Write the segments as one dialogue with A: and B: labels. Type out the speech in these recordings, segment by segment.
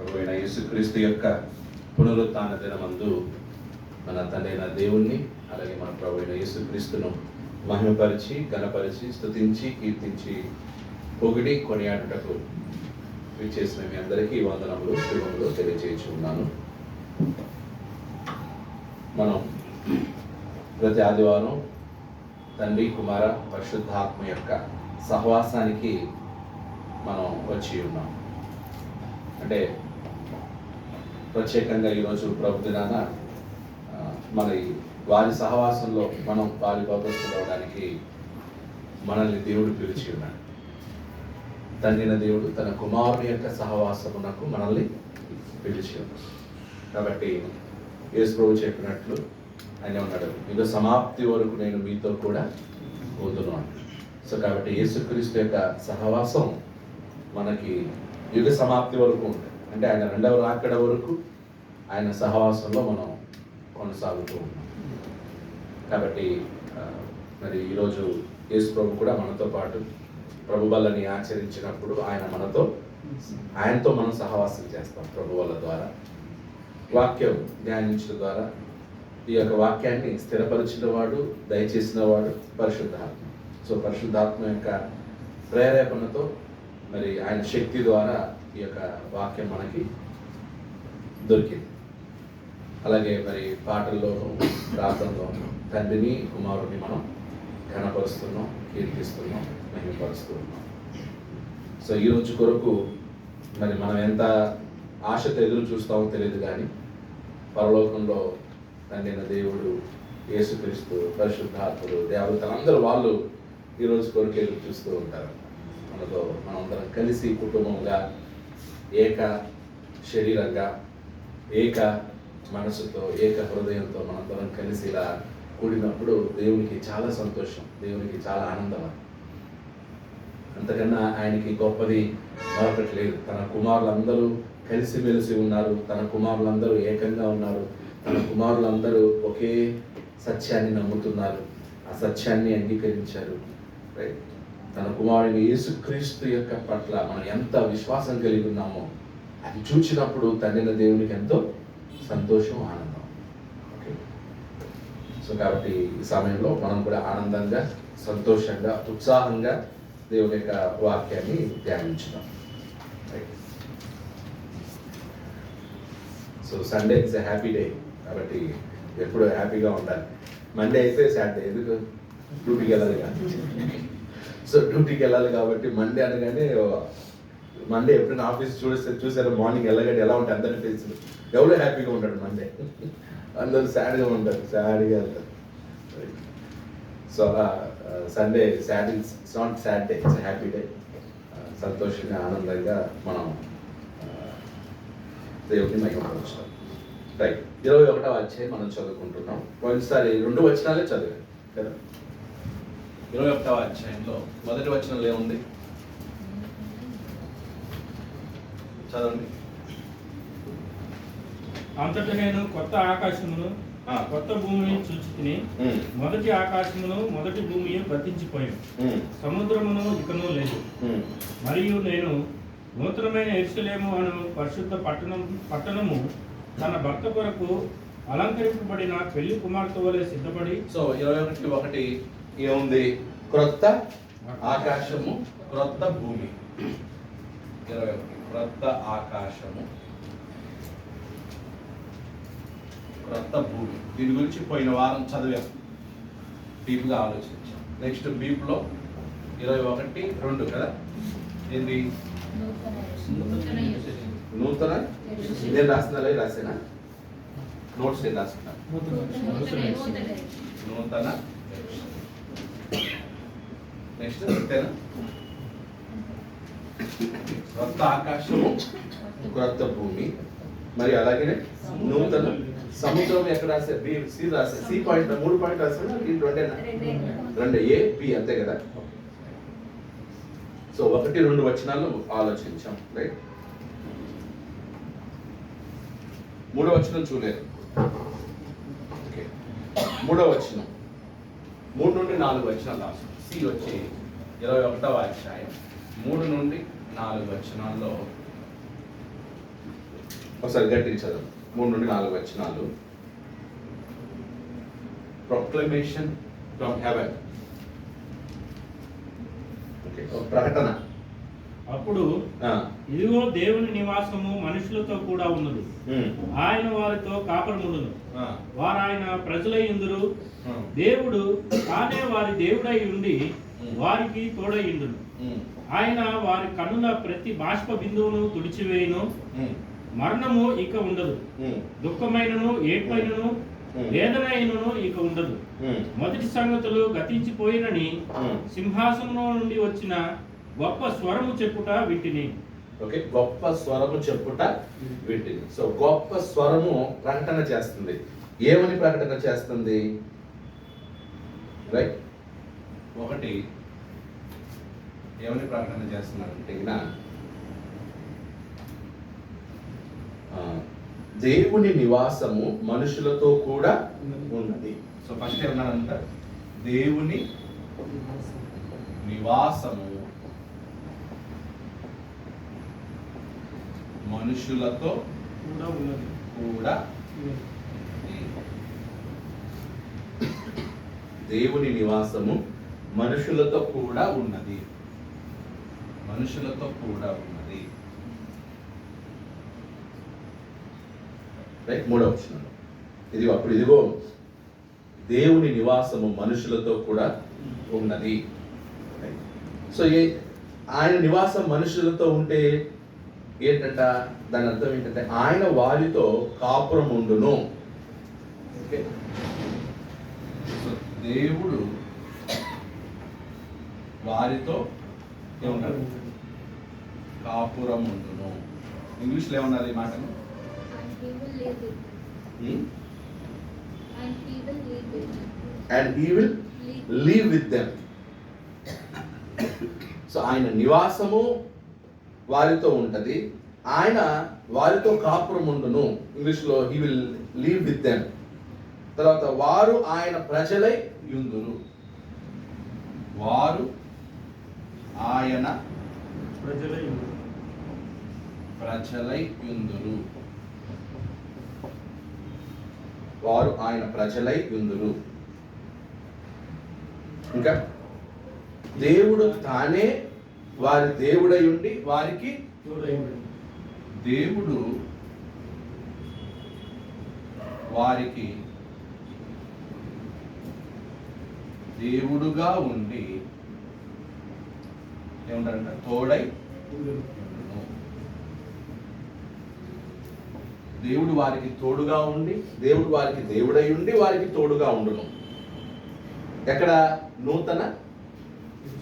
A: ప్రభువైన యేసుక్రీస్తు యొక్క పునరుత్థాన దినమందు మన తండ్రి అయిన దేవుణ్ణి అలాగే మన ప్రభువైన యేసుక్రీస్తును మహిమపరిచి ఘనపరిచి స్తుతించి కీర్తించి పొగిడి కొనియాడుటకు విచ్చేసిన మీ అందరికీ వందనములు శుభములు తెలియజేయుచున్నాను. మనం ప్రతి ఆదివారం తండ్రి కుమార పరిశుద్ధాత్మ యొక్క సహవాసానికి మనం వచ్చి ఉన్నాం. అంటే ప్రత్యేకంగా ఈరోజు ప్రభు దినాన మన వారి సహవాసంలో మనం వారి అవడానికి మనల్ని దేవుడు పిలిచి ఉన్నాడు. తండ్రిన దేవుడు తన కుమారుని యొక్క సహవాసమునకు మనల్ని పిలిచి ఉన్నాడు. కాబట్టి యేసు ప్రభు చెప్పినట్లు ఆయన ఉన్నాడు, యుగ సమాప్తి వరకు నేను మీతో కూడా ఉంటున్నాను. సో కాబట్టి యేసుక్రీస్తు యొక్క సహవాసం మనకి యుగ సమాప్తి వరకు ఉంటుంది. అంటే ఆయన రెండవ రాకడ వరకు ఆయన సహవాసంలో మనం కొనసాగుతూ ఉన్నాం. కాబట్టి మరి ఈరోజు యేసు ప్రభు కూడా మనతో పాటు ప్రభు బలని ఆచరించినప్పుడు ఆయనతో మనం సహవాసం చేస్తాం. ప్రభు వల్ల ద్వారా వాక్యం ధ్యానించడం ద్వారా ఈ యొక్క వాక్యాన్ని స్థిరపరిచిన వాడు దయచేసిన వాడు పరిశుద్ధాత్మ. సో పరిశుద్ధాత్మ యొక్క ప్రేరేపణతో మరి ఆయన శక్తి ద్వారా ఈ యొక్క వాక్యం మనకి దొరికింది. అలాగే మరి పాటల్లోనూ ప్రార్థనలోనూ తండ్రిని కుమారుని మనం ఘనపరుస్తున్నాం, కీర్తిస్తున్నాం, మహిమపరుస్తున్నాం. సో ఈరోజు కొరకు మరి మనం ఎంత ఆశతో ఎదురు చూస్తామో తెలియదు, కానీ పరలోకంలో తండ్రైన దేవుడు, యేసుక్రీస్తు, పరిశుద్ధాత్ముడు, దేవతలందరూ వాళ్ళు ఈరోజు కొరకు ఎదురు చూస్తూ ఉంటారు. మనందరం కలిసి కుటుంబంగా ఏక శరీరంగా ఏక మనసుతో ఏక హృదయంతో మనందరం కలిసి ఇలా కూడినప్పుడు దేవునికి చాలా సంతోషం, దేవునికి చాలా ఆనందం. అంతకన్నా ఆయనకి గొప్పది మరొకటి లేదు. తన కుమారులందరూ కలిసిమెలిసి ఉన్నారు, తన కుమారులందరూ ఏకంగా ఉన్నారు, తన కుమారులందరూ ఒకే సత్యాన్ని నమ్ముతున్నారు, ఆ సత్యాన్ని అంగీకరించారు. రైట్, తన కుమారుని యేసుక్రీస్తు యొక్క పట్ల మనం ఎంత విశ్వాసం కలిగి ఉన్నామో అది చూచినప్పుడు తండ్రిన దేవునికి ఎంతో సంతోషం, ఆనందం. ఓకే, సో కాబట్టి ఈ సమయంలో మనం కూడా ఆనందంగా, సంతోషంగా, ఉత్సాహంగా దేవుని యొక్క వాక్యాన్ని ధ్యానించుదాం. So Sunday is a happy day, కాబట్టి ఎప్పుడు హ్యాపీగా ఉండాలి. మండే అయితే సాటర్డే, ఎందుకు డ్యూటీకి వెళ్ళాలి కానీ. సో డ్యూటీకి వెళ్ళాలి కాబట్టి మండే అనగానే మండే ఎప్పుడైనా ఆఫీస్ చూసారు మార్నింగ్ వెళ్ళగానే ఎలా ఉంటాయి అందరి ఫేస్లు, ఎవరో హ్యాపీగా ఉంటాడు. మండే అందరూ సాడ్గా ఉంటారు, సాడ్గా వెళ్తారు. So Sunday sad it's not sad day, it's happy day. సంతోషంగా ఆనందంగా మనం దేవుడిని మహిమపరుస్తాం. రైట్, 21వ అధ్యాయం మనం చదువుకుంటున్నాం. పోయినసారి 2 వచనాలే చదివాం కదా. 21వ అధ్యాయంలో మొదటి వచనంలో ఏముంది చదవండి.
B: అంతటా నేను కొత్త ఆకాశమును కొత్త భూమిని చూచితిని. మొదటి ఆకాశమును మొదటి భూమి గతించిపోయాను, సముద్రమును ఇకను లేదు. మరియు నేను నూతనమైన యెరూషలేము అను పరిశుద్ధ పట్టణము తన భర్త కొరకు అలంకరింపబడిన పెళ్లి కుమార్తె వలె సిద్ధపడి.
A: సో 21:1 ఏముంది? క్రొత్త ఆకాశము, క్రొత్త భూమి. 21 క్రొత్త ఆకాశము, క్రొత్త భూమి. దీని గురించి పోయిన వారం చదివాం, డీప్గా ఆలోచించాం. నెక్స్ట్ బీప్లో 21:2 కదా. ఏంటి? నూతన. ఇదేం రాస్తున్నా? రాసేనా? నోట్స్ ఏం రాస్తున్నా? నూతన. నెక్స్ట్ అంతేనా? క్రొత్త ఆకాశము, క్రొత్త భూమి, మరి అలాగే నూతన సముద్రం. ఎక్కడ రాసే? బి, సి రాసే. సి పాయింట్ 3 పాయింట్ రాసే. ఇది 2 ఏ బి, అంతే కదా. సో 1, 2 వచనాలు ఆలోచించాం. రైట్, 3వ వచనం చూడలేదు. ఓకే, 3వ వచనం 3 నుండి 4 వచనాలు రాస్తాం. సి వచ్చి 21వ అధ్యాయం 3 నుండి 4 వచనాల్లో ఒకసారి గట్టిగా చదవండి. 3 నుండి 4 వచనాలు. Proclamation from heaven. ఓకే, ఒక ప్రకటన.
B: అప్పుడు ఇదిగో దేవుని నివాసము మనుషులతో కూడా ఉన్నది. ఆయన వారితో కాపురముండును. వారు ఆయన ప్రజలై ఉందురు. దేవుడు తానే వారి దేవుడై ఉండి వారికి తోడై ఉండును. ఆయన వారి కన్నుల ప్రతి బాష్ప బిందువును తుడిచివేయును. మరణము ఇక ఉండదు. దుఃఖమైనను ఏడ్పైనను వేదనైనను ఇక ఉండదు. మొదటి సంగతులు గతించిపోయినని సింహాసనం నుండి వచ్చిన గొప్ప స్వరము చెప్పుట వింటిని.
A: ఓకే, గొప్ప స్వరము చెప్పుట వింటిని. సో గొప్ప స్వరము ప్రకటన చేస్తుంది. ఏమని ప్రకటన చేస్తుంది? రైట్, ఒకటి ఏమని ప్రకటన చేస్తున్నారంటే దేవుని నివాసము మనుషులతో కూడా ఉన్నది. సో ఫస్ట్ ఏమన్నాడంట? దేవుని నివాసము మనుషులతో కూడా దేవుని నివాసము మనుషులతో కూడా ఉన్నది. మనుషులతో కూడా ఉన్నది. రైట్, 3వ వచనం. ఇదిగో దేవుని నివాసము మనుషులతో కూడా ఉన్నది. సో ఆయన నివాసం మనుషులతో ఉంటే ఏంటంట? దాని అర్థం ఏంటంటే ఆయన వారితో కాపురం ఉండును. ఓకే, సో దేవుడు వారితో ఏమన్నాడు? కాపురం ఉండును. ఇంగ్లీష్లో ఏమన్నారు ఈ మాటను? And he will live with them. So ఆయన నివాసము వారితో ఉంటది. ఆయన వారితో కాపురం ఉండును. ఇంగ్లీష్లో he will live with them. తర్వాత వారు ఆయన ప్రజలై యుందురు. వారు ఆయన ప్రజలై యుందురు. వారు ఆయన ప్రజలై యుందురు. ఇంకా దేవుడు తానే వారి దేవుడై ఉండి వారికి దేవుడు వారికి దేవుడుగా ఉండి ఏమంటారంట? తోడై ఉండును. దేవుడు వారికి తోడుగా ఉండి, దేవుడు వారికి దేవుడై ఉండి వారికి తోడుగా ఉండును. ఎక్కడ? నూతన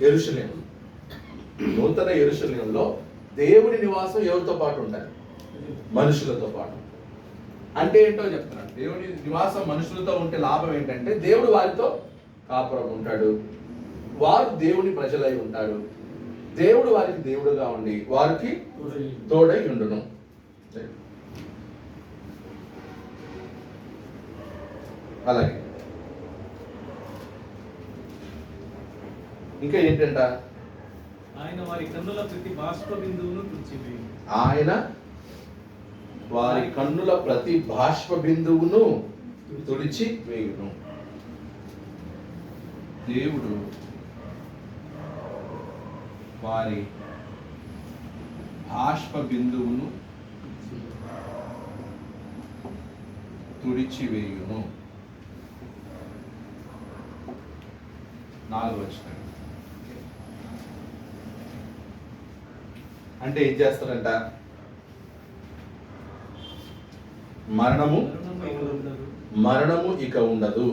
A: యెరూషలేము. నూతన యెరూషలేములో దేవుని నివాసం ఎవరితో పాటు ఉండాలి? మనుషులతో పాటు. అంటే ఏంటో చెప్తున్నాడు. దేవుని నివాసం మనుషులతో ఉంటే లాభం ఏంటంటే దేవుడు వారితో కాపురం ఉంటాడు. వారు దేవుని ప్రజలై ఉంటాడు. దేవుడు వారికి దేవుడుగా ఉండి వారికి తోడై ఉండును. అలాగే ఇంకా ఏంటంట?
B: ఆయన వారి కన్నుల ప్రతి బాష్ప బిందువును తుడిచివేయును.
A: ఆయన వారి కన్నుల ప్రతి బాష్ప బిందువును తుడిచి వేయును. దేవుడు వారి బాష్ప బిందువును తుడిచివేయును. 4వ వచనం. అంటే ఏం చేస్తారంట? మరణము ఇక ఉండదు.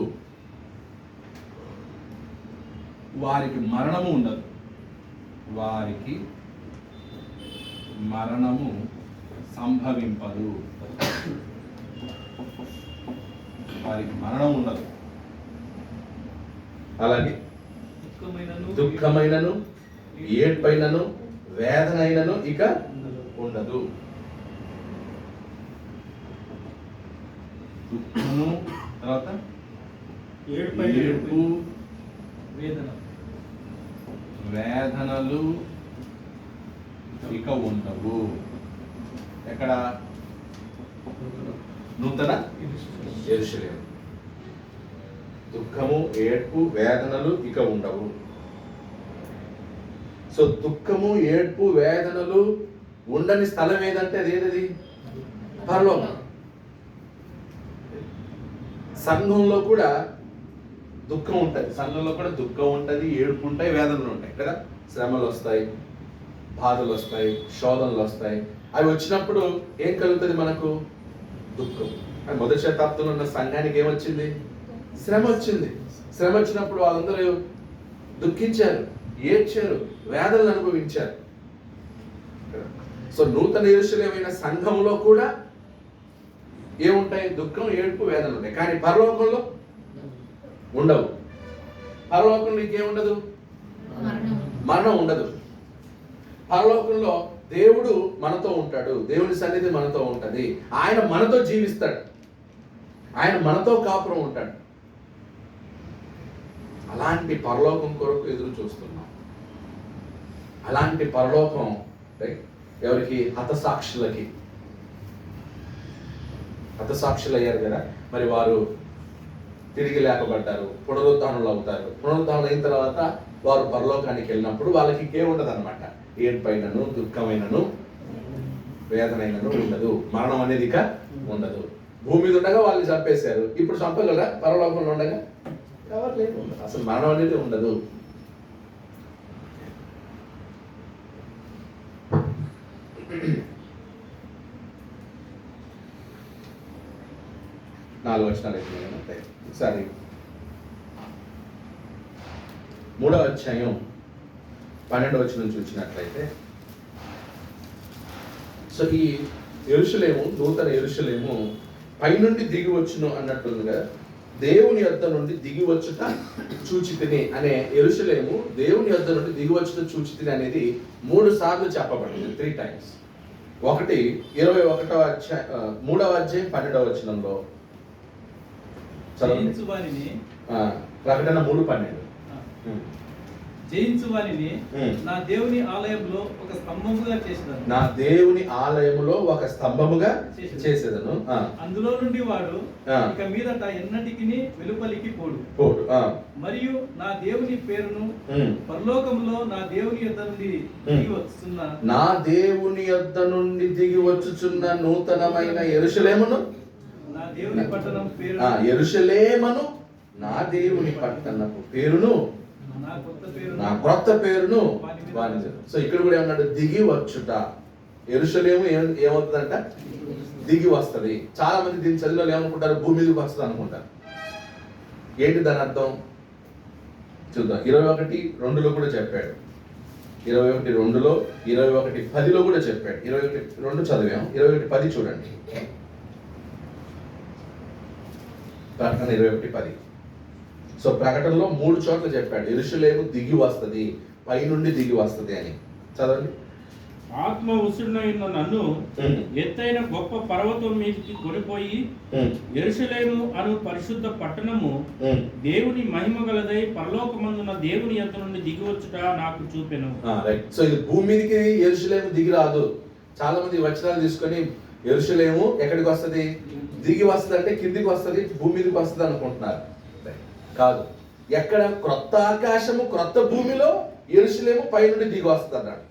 A: వారికి మరణము ఉండదు. వారికి మరణము సంభవింపదు. వారికి మరణం ఉండదు. అలాగే దుఃఖమైనను ఏడ్పైనను వేదనైనను ఇక ఉండదు. దుఃఖము, తర్వాత ఏడ్పు, వేదనలు ఇక ఉండవు. ఎక్కడ? నూతన యెరూషలేము. దుఃఖము, ఏడ్పు, వేదనలు ఇక ఉండవు. సో దుఃఖము, ఏడ్పు, వేదనలు ఉండని స్థలం ఏదంటే అదేది? పరలోకం. సంఘంలో కూడా దుఃఖం ఉంటుంది, సంఘంలో కూడా దుఃఖం ఉంటుంది, ఏడుపు ఉంటాయి, వేదనలు ఉంటాయి కదా. శ్రమలు వస్తాయి, బాధలు వస్తాయి, శోధనలు వస్తాయి. అవి వచ్చినప్పుడు ఏం కలుగుతుంది మనకు? దుఃఖం. మొదటి శతాబ్దంలో ఉన్న సంఘానికి ఏమొచ్చింది? శ్రమ వచ్చింది. శ్రమ వచ్చినప్పుడు వాళ్ళందరూ దుఃఖించారు, ఏడ్చారు, వేదనలు అనుభవించారు. సో నూతన యెరూషలేమైన సంఘంలో కూడా ఏముంటాయి? దుఃఖం, ఏడుపు, వేదనలు ఉంటాయి. కానీ పరలోకంలో ఉండవు. పరలోకంలో ఇంకేముండదు? మరణం ఉండదు. పరలోకంలో దేవుడు మనతో ఉంటాడు, దేవుని సన్నిధి మనతో ఉంటది, ఆయన మనతో జీవిస్తాడు, ఆయన మనతో కాపురం ఉంటాడు. అలాంటి పరలోకం కొరకు ఎదురు చూస్తున్నాం. అలాంటి పరలోకం ఎవరికి? హతసాక్షులకి. హతసాక్షులు అయ్యారు కదా, మరి వారు తిరిగి లేపబడ్డారు, పునరుద్ధానులు అవుతారు. పునరుద్ధానులు అయిన తర్వాత వారు పరలోకానికి వెళ్ళినప్పుడు వాళ్ళకి ఇంకేముండదు అనమాట. ఏడ్పైనను, దుఃఖమైనను, వేదనైనను ఉండదు. మరణం అనేది ఇక ఉండదు. భూమి మీద ఉండగా వాళ్ళు చంపేశారు, ఇప్పుడు చంపగలరా? పరలోకంలో ఉండగా ఎవరు లేదు, అసలు మరణం అనేది ఉండదు. నాలుగు వచనాలు అయితే ఒకసారి 3వ అధ్యాయం 12వ వచనం చూసినట్లయితే, సో ఈ యెరూషలేము, నూతన యెరూషలేము పైనుండి దిగి వచ్చును అన్నట్లుగా దేవుని యొద్ద నుండి దిగి వచ్చుట చూచితిని అనే యెరూషలేము దేవుని యొద్ద నుండి దిగి వచ్చుట చూచితిని అనేది 3 సార్లు చెప్పబడింది, 3 times. ఒకటి 21వ అధ్యాయం 3వ అధ్యాయం 12వ వచనంలో ప్రకటన 3:12.
C: జయించు వారిని నా దేవుని ఆలయంలో ఒక స్తంభముగా చేసేదను.
A: నా దేవుని ఆలయములో ఒక స్తంభముగా చేసేదను.
C: అందులో నుండి వాడు ఇక మీదట ఎన్నటికి వెలుపలికి పోడు. మరియు నా దేవుని పేరును పరలోకములో నా దేవుని యొద్ద నుండి దిగి వచ్చుచున్న
A: నా దేవుని యొద్ద నుండి దిగి వచ్చుచున్న నూతనమైన యెరూషలేమును,
C: నా దేవుని పట్టణం పేరు
A: యెరూషలేమును, నా దేవుని పట్టణపు పేరును, నా క్రొత్త పేరును. సో ఇక్కడ కూడా ఏమన్నాడు? దిగి వచ్చుట. యెరూషలేము ఏమవుతుందంట? దిగి వస్తుంది. చాలా మంది దీని చదివిలో ఏమనుకుంటారు? భూమి మీదకి వస్తుంది అనుకుంటారు. ఏంటి దాని అర్థం? చూద్దాం. 21:2లో కూడా చెప్పాడు, 21:2లో, 21:10లో కూడా చెప్పాడు. 21:2 చదివాం, 21:10 చూడండి. ప్రకటన 21:10. సో ప్రకటనలో 3 చోట్ల చెప్పాడు యెరూషలేము దిగి వస్తుంది, పైనుండి దిగి వస్తుంది అని. చదవండి.
B: ఆత్మ ఉసుడినైన నన్ను ఎత్తైన గొప్ప పర్వతం మీదకి కొనిపోయి యెరూషలేము అను పరిశుద్ధ పట్టణము దేవుని మహిమ గలదై పరలోకమందున దేవుని యొద్ద నుండి దిగి వచ్చుట నాకు చూపెను.
A: రైట్. సో ఇది భూమి మీదకి యెరూషలేము దిగి రాదు. చాలా మంది వచనాలు తీసుకొని యెరూషలేము ఎక్కడికి వస్తుంది? దిగి వస్తుంది అంటే కిందికి వస్తుంది, భూమి మీదకి వస్తుంది అనుకుంటున్నారు. కాదు. ఎక్కడ? క్రొత్త ఆకాశము, క్రొత్త భూమిలో యెరూషలేము పైనుండి దిగి వస్తుంది అన్నాడు.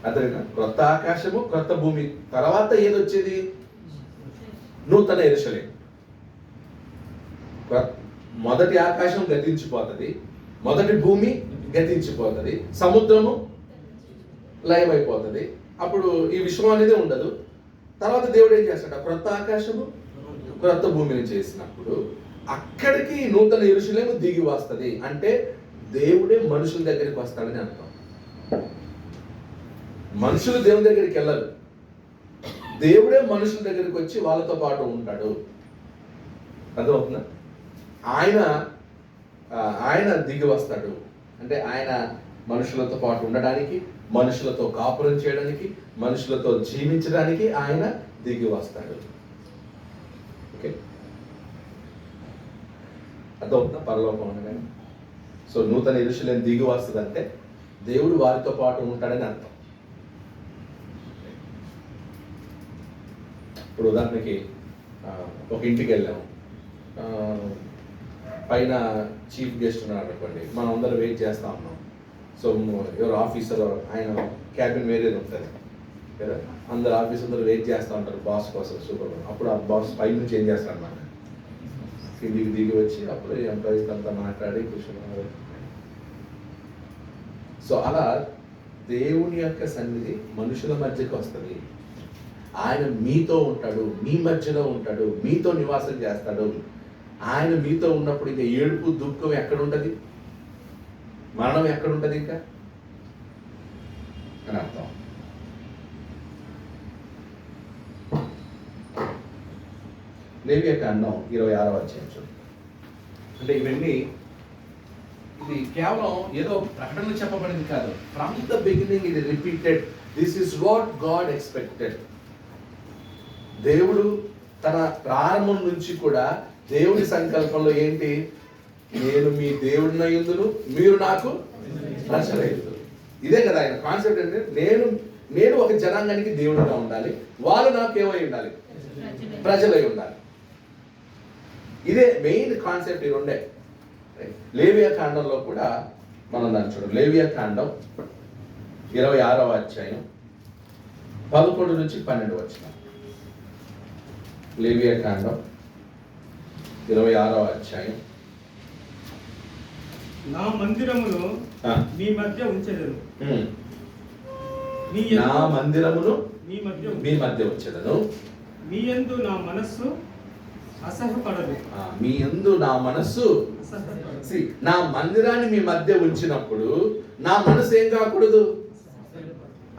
A: అర్థమైనా? క్రొత్త ఆకాశము, క్రొత్త భూమి తర్వాత ఏదొచ్చేది? నూతన యెరూషలేము. మొదటి ఆకాశం గతించిపోతుంది, మొదటి భూమి గతించిపోతుంది, సముద్రము లయమైపోతుంది. అప్పుడు ఈ విశ్వం అనేది ఉండదు. తర్వాత దేవుడు ఏం చేస్తాడు? క్రొత్త ఆకాశము, క్రొత్త భూమిని చేసినప్పుడు అక్కడికి నూతన యెరూషలేము దిగి వస్తుంది. అంటే దేవుడే మనుషుల దగ్గరికి వస్తాడని అర్థం. మనుషులు దేవుని దగ్గరికి వెళ్ళరు, దేవుడే మనుషుల దగ్గరికి వచ్చి వాళ్ళతో పాటు ఉంటాడు. అర్థమవుతుందా? ఆయన దిగి వస్తాడు అంటే ఆయన మనుషులతో పాటు ఉండడానికి, మనుషులతో కాపురం చేయడానికి, మనుషులతో జీవించడానికి ఆయన దిగి వస్తాడు. ఓకే, అర్థమవుతుందా? పరలోకం అనగానే సో నూతన యెరూషలేము దిగి వస్తుంది అంటే దేవుడు వారితో పాటు ఉంటాడని అర్థం. ఇప్పుడు ఉదాహరణకి ఒక ఇంటికి వెళ్ళాము, పైన చీఫ్ గెస్ట్ ఉన్నాడు అనుకోండి, మనం అందరం వెయిట్ చేస్తూ ఉన్నాం. సో ఎవరు ఆఫీసర్, ఆయన క్యాబిన్ వేరేది ఉంటుంది కదా, అందరు ఆఫీసర్ వెయిట్ చేస్తూ ఉంటారు బాస్ కోసం, సూపర్. అప్పుడు ఆ బాస్ పై నుంచి ఏం చేస్తాడు అన్నమాట, కిందికి దిగి వచ్చి అప్పుడు ఎంప్లాయీస్ అంతా మాట్లాడి కూర్చున్నారు. సో అలా దేవుని యొక్క సన్నిధి మనుషుల మధ్యకి వస్తుంది. ఆయన మీతో ఉంటాడు, మీ మధ్యలో ఉంటాడు, మీతో నివాసం చేస్తాడు. ఆయన మీతో ఉన్నప్పుడు ఇంకా ఏడుపు దుఃఖం ఎక్కడ ఉంటుంది, మరణం ఎక్కడ ఉంటుంది ఇంకా అని అర్థం. లేవియాకాండం 26వ అధ్యాయం చూడండి. అంటే ఇవన్నీ ఇది కేవలం ఏదో ప్రకటన చెప్పబడింది కాదు. ఫ్రమ్ ద బిగినింగ్ ఇది repeated. This is what God expected. దేవుడు తన ప్రారంభం నుంచి కూడా దేవుని సంకల్పంలో ఏంటి, నేను మీ దేవుడినయ్యుందును, మీరు నాకు ప్రజలయ్యుందురు. ఇదే కదా ఆయన కాన్సెప్ట్. అంటే నేను ఒక జనాంగానికి దేవుడిగా ఉండాలి, వాళ్ళు నాకు ఏమై ఉండాలి, ప్రజలై ఉండాలి. ఇదే మెయిన్ కాన్సెప్ట్. ఈ రెండే. లేవియాకాండంలో కూడా మనం దాన్ని చూడండి. లేవియాకాండం 26వ అధ్యాయం 11 నుంచి 12 వచనం. లేవియాకాండం 26వ అధ్యాయం.
B: నా మందిరమును మీ మధ్య ఉంచెదను,
A: నా మందిరమును మీ మధ్య ఉంచెదను,
B: మీ యందు నా మనస్సు అసహ్యపడదు.
A: మీ యందు నా మనస్సు, నా మందిరాన్ని మీ మధ్య ఉంచినప్పుడు నా మనసు ఏం కాకూడదు,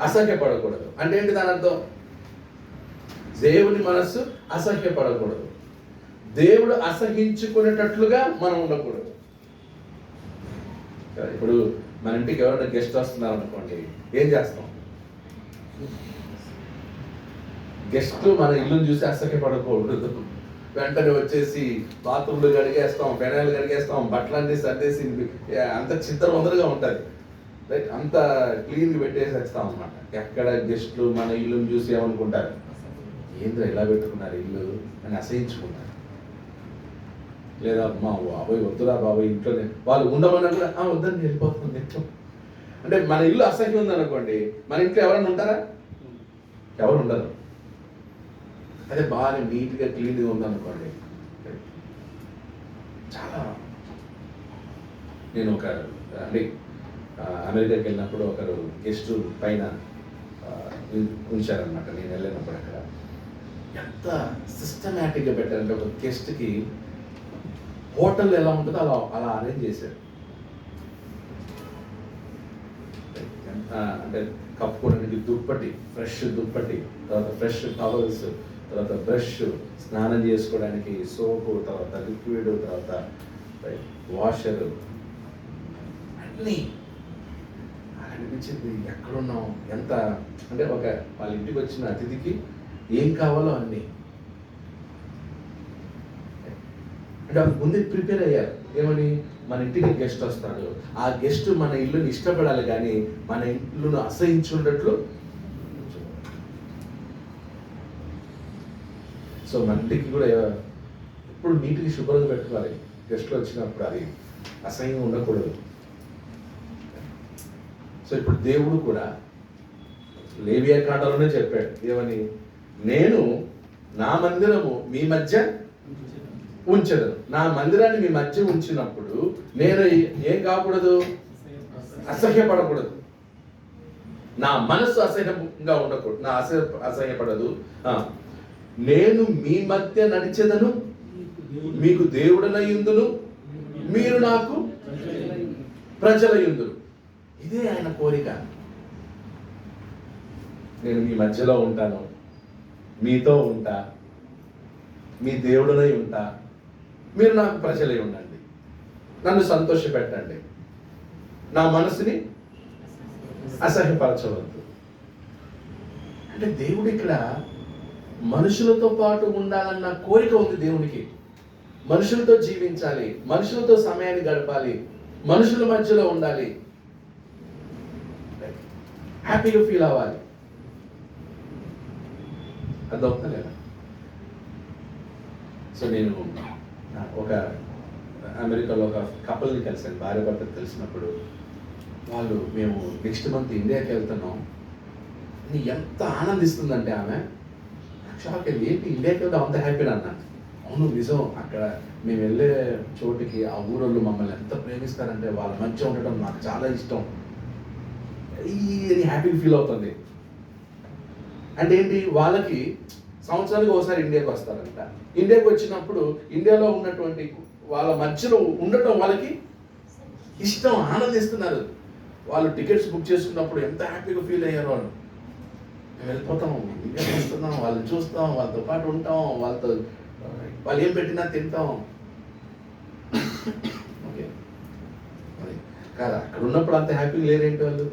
A: అసహ్యపడకూడదు. అంటే ఏంటి దాని అర్థం? దేవుని మనస్సు అసహ్యపడకూడదు, దేవుడు అసహించుకునేటట్లుగా మనం ఉండకూడదు. ఇప్పుడు మన ఇంటికి ఎవరైనా గెస్ట్ వస్తున్నారు అనుకోండి, ఏం చేస్తాం? గెస్ట్ మన ఇల్లుని చూసి అసహ్యపడకూడదు. వెంటనే వచ్చేసి బాత్రూమ్లు కడిగేస్తాం, పెనాలు కడిగేస్తాం, బట్టలన్నీ సర్దేసి అంత చిత్రవందరగా ఉంటుంది. రైట్, అంత క్లీన్గా పెట్టేసి వేస్తాం అన్నమాట. ఎక్కడ గెస్ట్లు మన ఇల్లుని చూసి ఏమనుకుంటారు, ఏంద్ర ఇలా పెట్టుకున్నారు ఇల్లు అని అసహించుకుంటారు. లేదా మా బాబాయ్ వద్దురా బాబాయ్ ఇంట్లోనే, వాళ్ళు ఉండమన్నా కూడా వద్దని వెళ్ళిపోతుంది. అంటే మన ఇల్లు అసహ్యం ఉందనుకోండి, మన ఇంట్లో ఎవరన్నా ఉంటారా? ఎవరు ఉండరు. అదే బాగా నీట్గా క్లీన్గా ఉందనుకోండి. చాలా నేను అంటే అమెరికాకి వెళ్ళినప్పుడు ఒకరు గెస్ట్ పైన ఉంచారనమాట. నేను వెళ్ళినప్పుడు అక్కడ ఎంత సిస్టమేటిక్గా పెట్టారంటే, ఒక గెస్ట్కి హోటల్ ఎలా ఉంటుందో అలా అరేంజ్ చేశారు. అంటే కప్పుకోవడానికి దుప్పటి, ఫ్రెష్ దుప్పటి, తర్వాత ఫ్రెష్ టవల్స్, తర్వాత బ్రష్, స్నానం చేసుకోవడానికి సోపు, తర్వాత లిక్విడ్, తర్వాత వాషర్, అన్నీ అనిపించింది. ఎక్కడున్నాం, ఎంత అంటే వాళ్ళ ఇంటికి వచ్చిన అతిథికి ఏం కావాలో అన్నీ అంటే వాళ్ళు ముందే ప్రిపేర్ అయ్యారు. ఏమని, మన ఇంటికి గెస్ట్ వస్తాడు, ఆ గెస్ట్ మన ఇల్లుని ఇష్టపడాలి కానీ మన ఇల్లును అసహించున్నట్లు. సో మన ఇంటికి కూడా ఎప్పుడు నీట్గా శుభ్రంగా పెట్టుకోవాలి. గెస్ట్లు వచ్చినప్పుడు అది అసహ్యం ఉండకూడదు. సో ఇప్పుడు దేవుడు కూడా లేవియాకాండంలోనే చెప్పాడు ఏమని, నేను నా మందిరము మీ మధ్య ఉంచదు. నా మందిరాన్ని మీ మధ్య ఉంచినప్పుడు నేను ఏం కాకూడదు, అసహ్యపడకూడదు. నా మనస్సు అసహ్యంగా ఉండకూడదు, నా అసహ్యపడదు. నేను మీ మధ్య నడిచెదను, మీకు దేవుడనయుందును, మీరు నాకు ప్రజలయుందురు. ఇదే ఆయన కోరిక. నేను మీ మధ్యలో ఉంటాను, మీతో ఉంటా, మీ దేవుడనై ఉంటా, మీరు నాకు ప్రజలై ఉండండి, నన్ను సంతోష పెట్టండి, నా మనసుని అసహ్యపరచవద్దు. అంటే దేవుడు ఇక్కడ మనుషులతో పాటు ఉండాలన్న కోరిక ఉంది దేవునికి. మనుషులతో జీవించాలి, మనుషులతో సమయాన్ని గడపాలి, మనుషుల మధ్యలో ఉండాలి, హ్యాపీగా ఫీల్ అవ్వాలి. అర్థమవుతుందా లేదా? సో నేను ఒక అమెరికాలో ఒక కపుల్ని కలిసాను, భార్య భర్తకు తెలిసినప్పుడు వాళ్ళు మేము నెక్స్ట్ మంత్ ఇండియాకి వెళ్తున్నాం అని ఎంత ఆనందిస్తుందంటే ఆమె. షాక్ అయింది, ఏంటి ఇండియాకి వెళ్దాం అంత హ్యాపీ అన్నా. అవును నిజం, అక్కడ మేము వెళ్ళే చోటికి ఆ ఊరోళ్ళు మమ్మల్ని ఎంత ప్రేమిస్తారంటే వాళ్ళ మధ్య ఉండటం నాకు చాలా ఇష్టం, ఈ హ్యాపీ ఫీల్ అవుతుంది. అంటే ఏంటి, వాళ్ళకి సంవత్సరానికి ఒకసారి ఇండియాకి వస్తారంట. ఇండియాకి వచ్చినప్పుడు ఇండియాలో ఉన్నటువంటి వాళ్ళ మధ్యలో ఉండటం వాళ్ళకి ఇష్టం, ఆనందిస్తున్నారు. వాళ్ళు టికెట్స్ బుక్ చేసుకున్నప్పుడు ఎంత హ్యాపీగా ఫీల్ అయ్యారు వాళ్ళు. మేము వెళ్ళిపోతాం, ఇండియాకి వస్తున్నాం, వాళ్ళని చూస్తాం, వాళ్ళతో పాటు ఉంటాం, వాళ్ళతో వాళ్ళు ఏం పెట్టినా తింటాం. ఓకే, మరి కాదు అక్కడ ఉన్నప్పుడు అంత హ్యాపీగా లేరేంటి వాళ్ళు?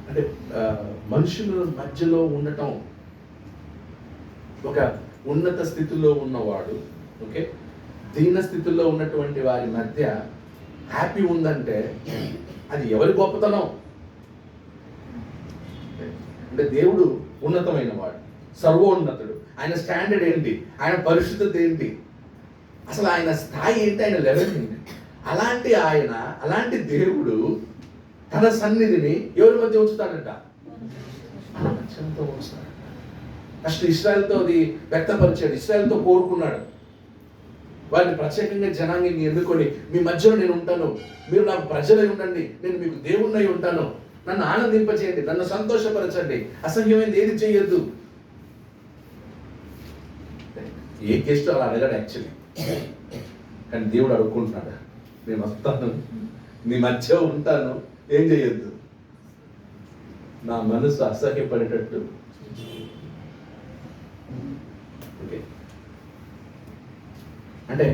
A: అంటే మనుషుల మధ్యలో ఉండటం, ఒక ఉన్నత స్థితిలో ఉన్నవాడు ఓకే దీన స్థితిలో ఉన్నటువంటి వారి మధ్య హ్యాపీ ఉందంటే అది ఎవరి గొప్పతనం? అంటే దేవుడు ఉన్నతమైన వాడు, సర్వోన్నతుడు. ఆయన స్టాండర్డ్ ఏంటి, ఆయన పరిశుద్ధత ఏంటి, అసలు ఆయన స్థాయి ఏంటి, ఆయన లెవెల్ ఏంటి? అలాంటి దేవుడు తన సన్నిధిని ఎవరి మధ్య ఉంచుతాడంట? ఉంచుతాడు. ఫస్ట్ ఇశ్రాయేలుతో అది వ్యక్తపరిచాడు, ఇశ్రాయేలుతో కోరుకున్నాడు. వారిని ప్రత్యేకంగా జనాంగంగా ఎన్నుకొని మీ మధ్యలో నేను ఉంటాను, మీరు నాకు ప్రజలై ఉండండి, నేను మీకు దేవుణ్ణి ఉంటాను, నన్ను ఆనందింపచేయండి, నన్ను సంతోషపరచండి, అసహ్యమైనది ఏది చేయొద్దు. ఏ గెస్ట్ అలా అడగాడు యాక్చువల్లీ, కానీ దేవుడు అడుక్కుంటున్నాడు, నేను వస్తాను, నీ మధ్య ఉంటాను, ఏం చేయొద్దు, నా మనసు అసహ్యపడేటట్టు. ఓకే, అంటే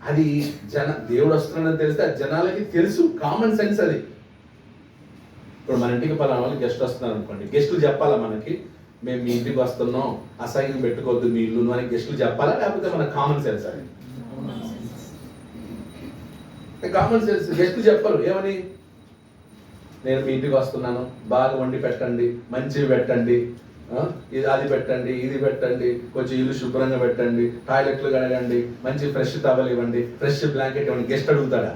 A: అది దేవుడు వస్తున్నాడని తెలిస్తే అది జనాలకి తెలుసు, కామన్ సెన్స్ అది. ఇప్పుడు మన ఇంటికి పలానా వాళ్ళు గెస్ట్ వస్తున్నారు అనుకోండి, గెస్టులు చెప్పాలా మనకి, మేము మీ ఇంటికి వస్తున్నాం, అసహ్యం పెట్టుకోవద్దు మీ ఇల్లు అని గెస్టులు చెప్పాలా, లేకపోతే మన కామన్ సెన్స్ అది? Common sense. గెస్టులు చెప్పరు ఏమని, నేను మీ ఇంటికి వస్తున్నాను, బాగా వండి పెట్టండి, మంచివి పెట్టండి, అది పెట్టండి, ఇది పెట్టండి, కొంచెం ఇల్లు శుభ్రంగా పెట్టండి, టాయిలెట్లు కడగండి, మంచి ఫ్రెష్ టవల్ ఇవ్వండి, ఫ్రెష్ బ్లాంకెట్ ఇవ్వండి. గెస్ట్ అడుగుతాడా?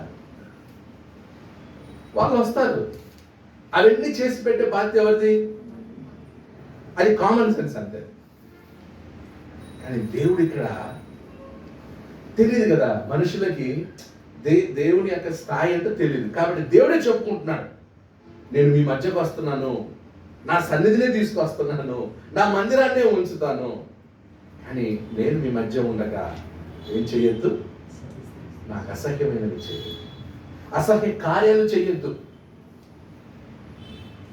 A: వాళ్ళు వస్తారు, అవన్నీ చేసి పెట్టే బాధ్యత ఎవరిది? అది కామన్ సెన్స్ అంతే. కానీ దేవుడు ఇక్కడ తెలియదు కదా మనుషులకి, దేవుని యొక్క స్థాయి అంటే తెలియదు. కాబట్టి దేవుడే చెప్పుకుంటున్నాడు, నేను మీ మధ్యకు వస్తున్నాను, నా సన్నిధినే తీసుకొస్తున్నాను, నా మందిరాన్నే ఉంచుతాను, కానీ నేను మీ మధ్య ఉండగా ఏం చెయ్యొద్దు, నాకు అసహ్యమైనవి చేయొద్దు, అసహ్య కార్యాలు చేయొద్దు,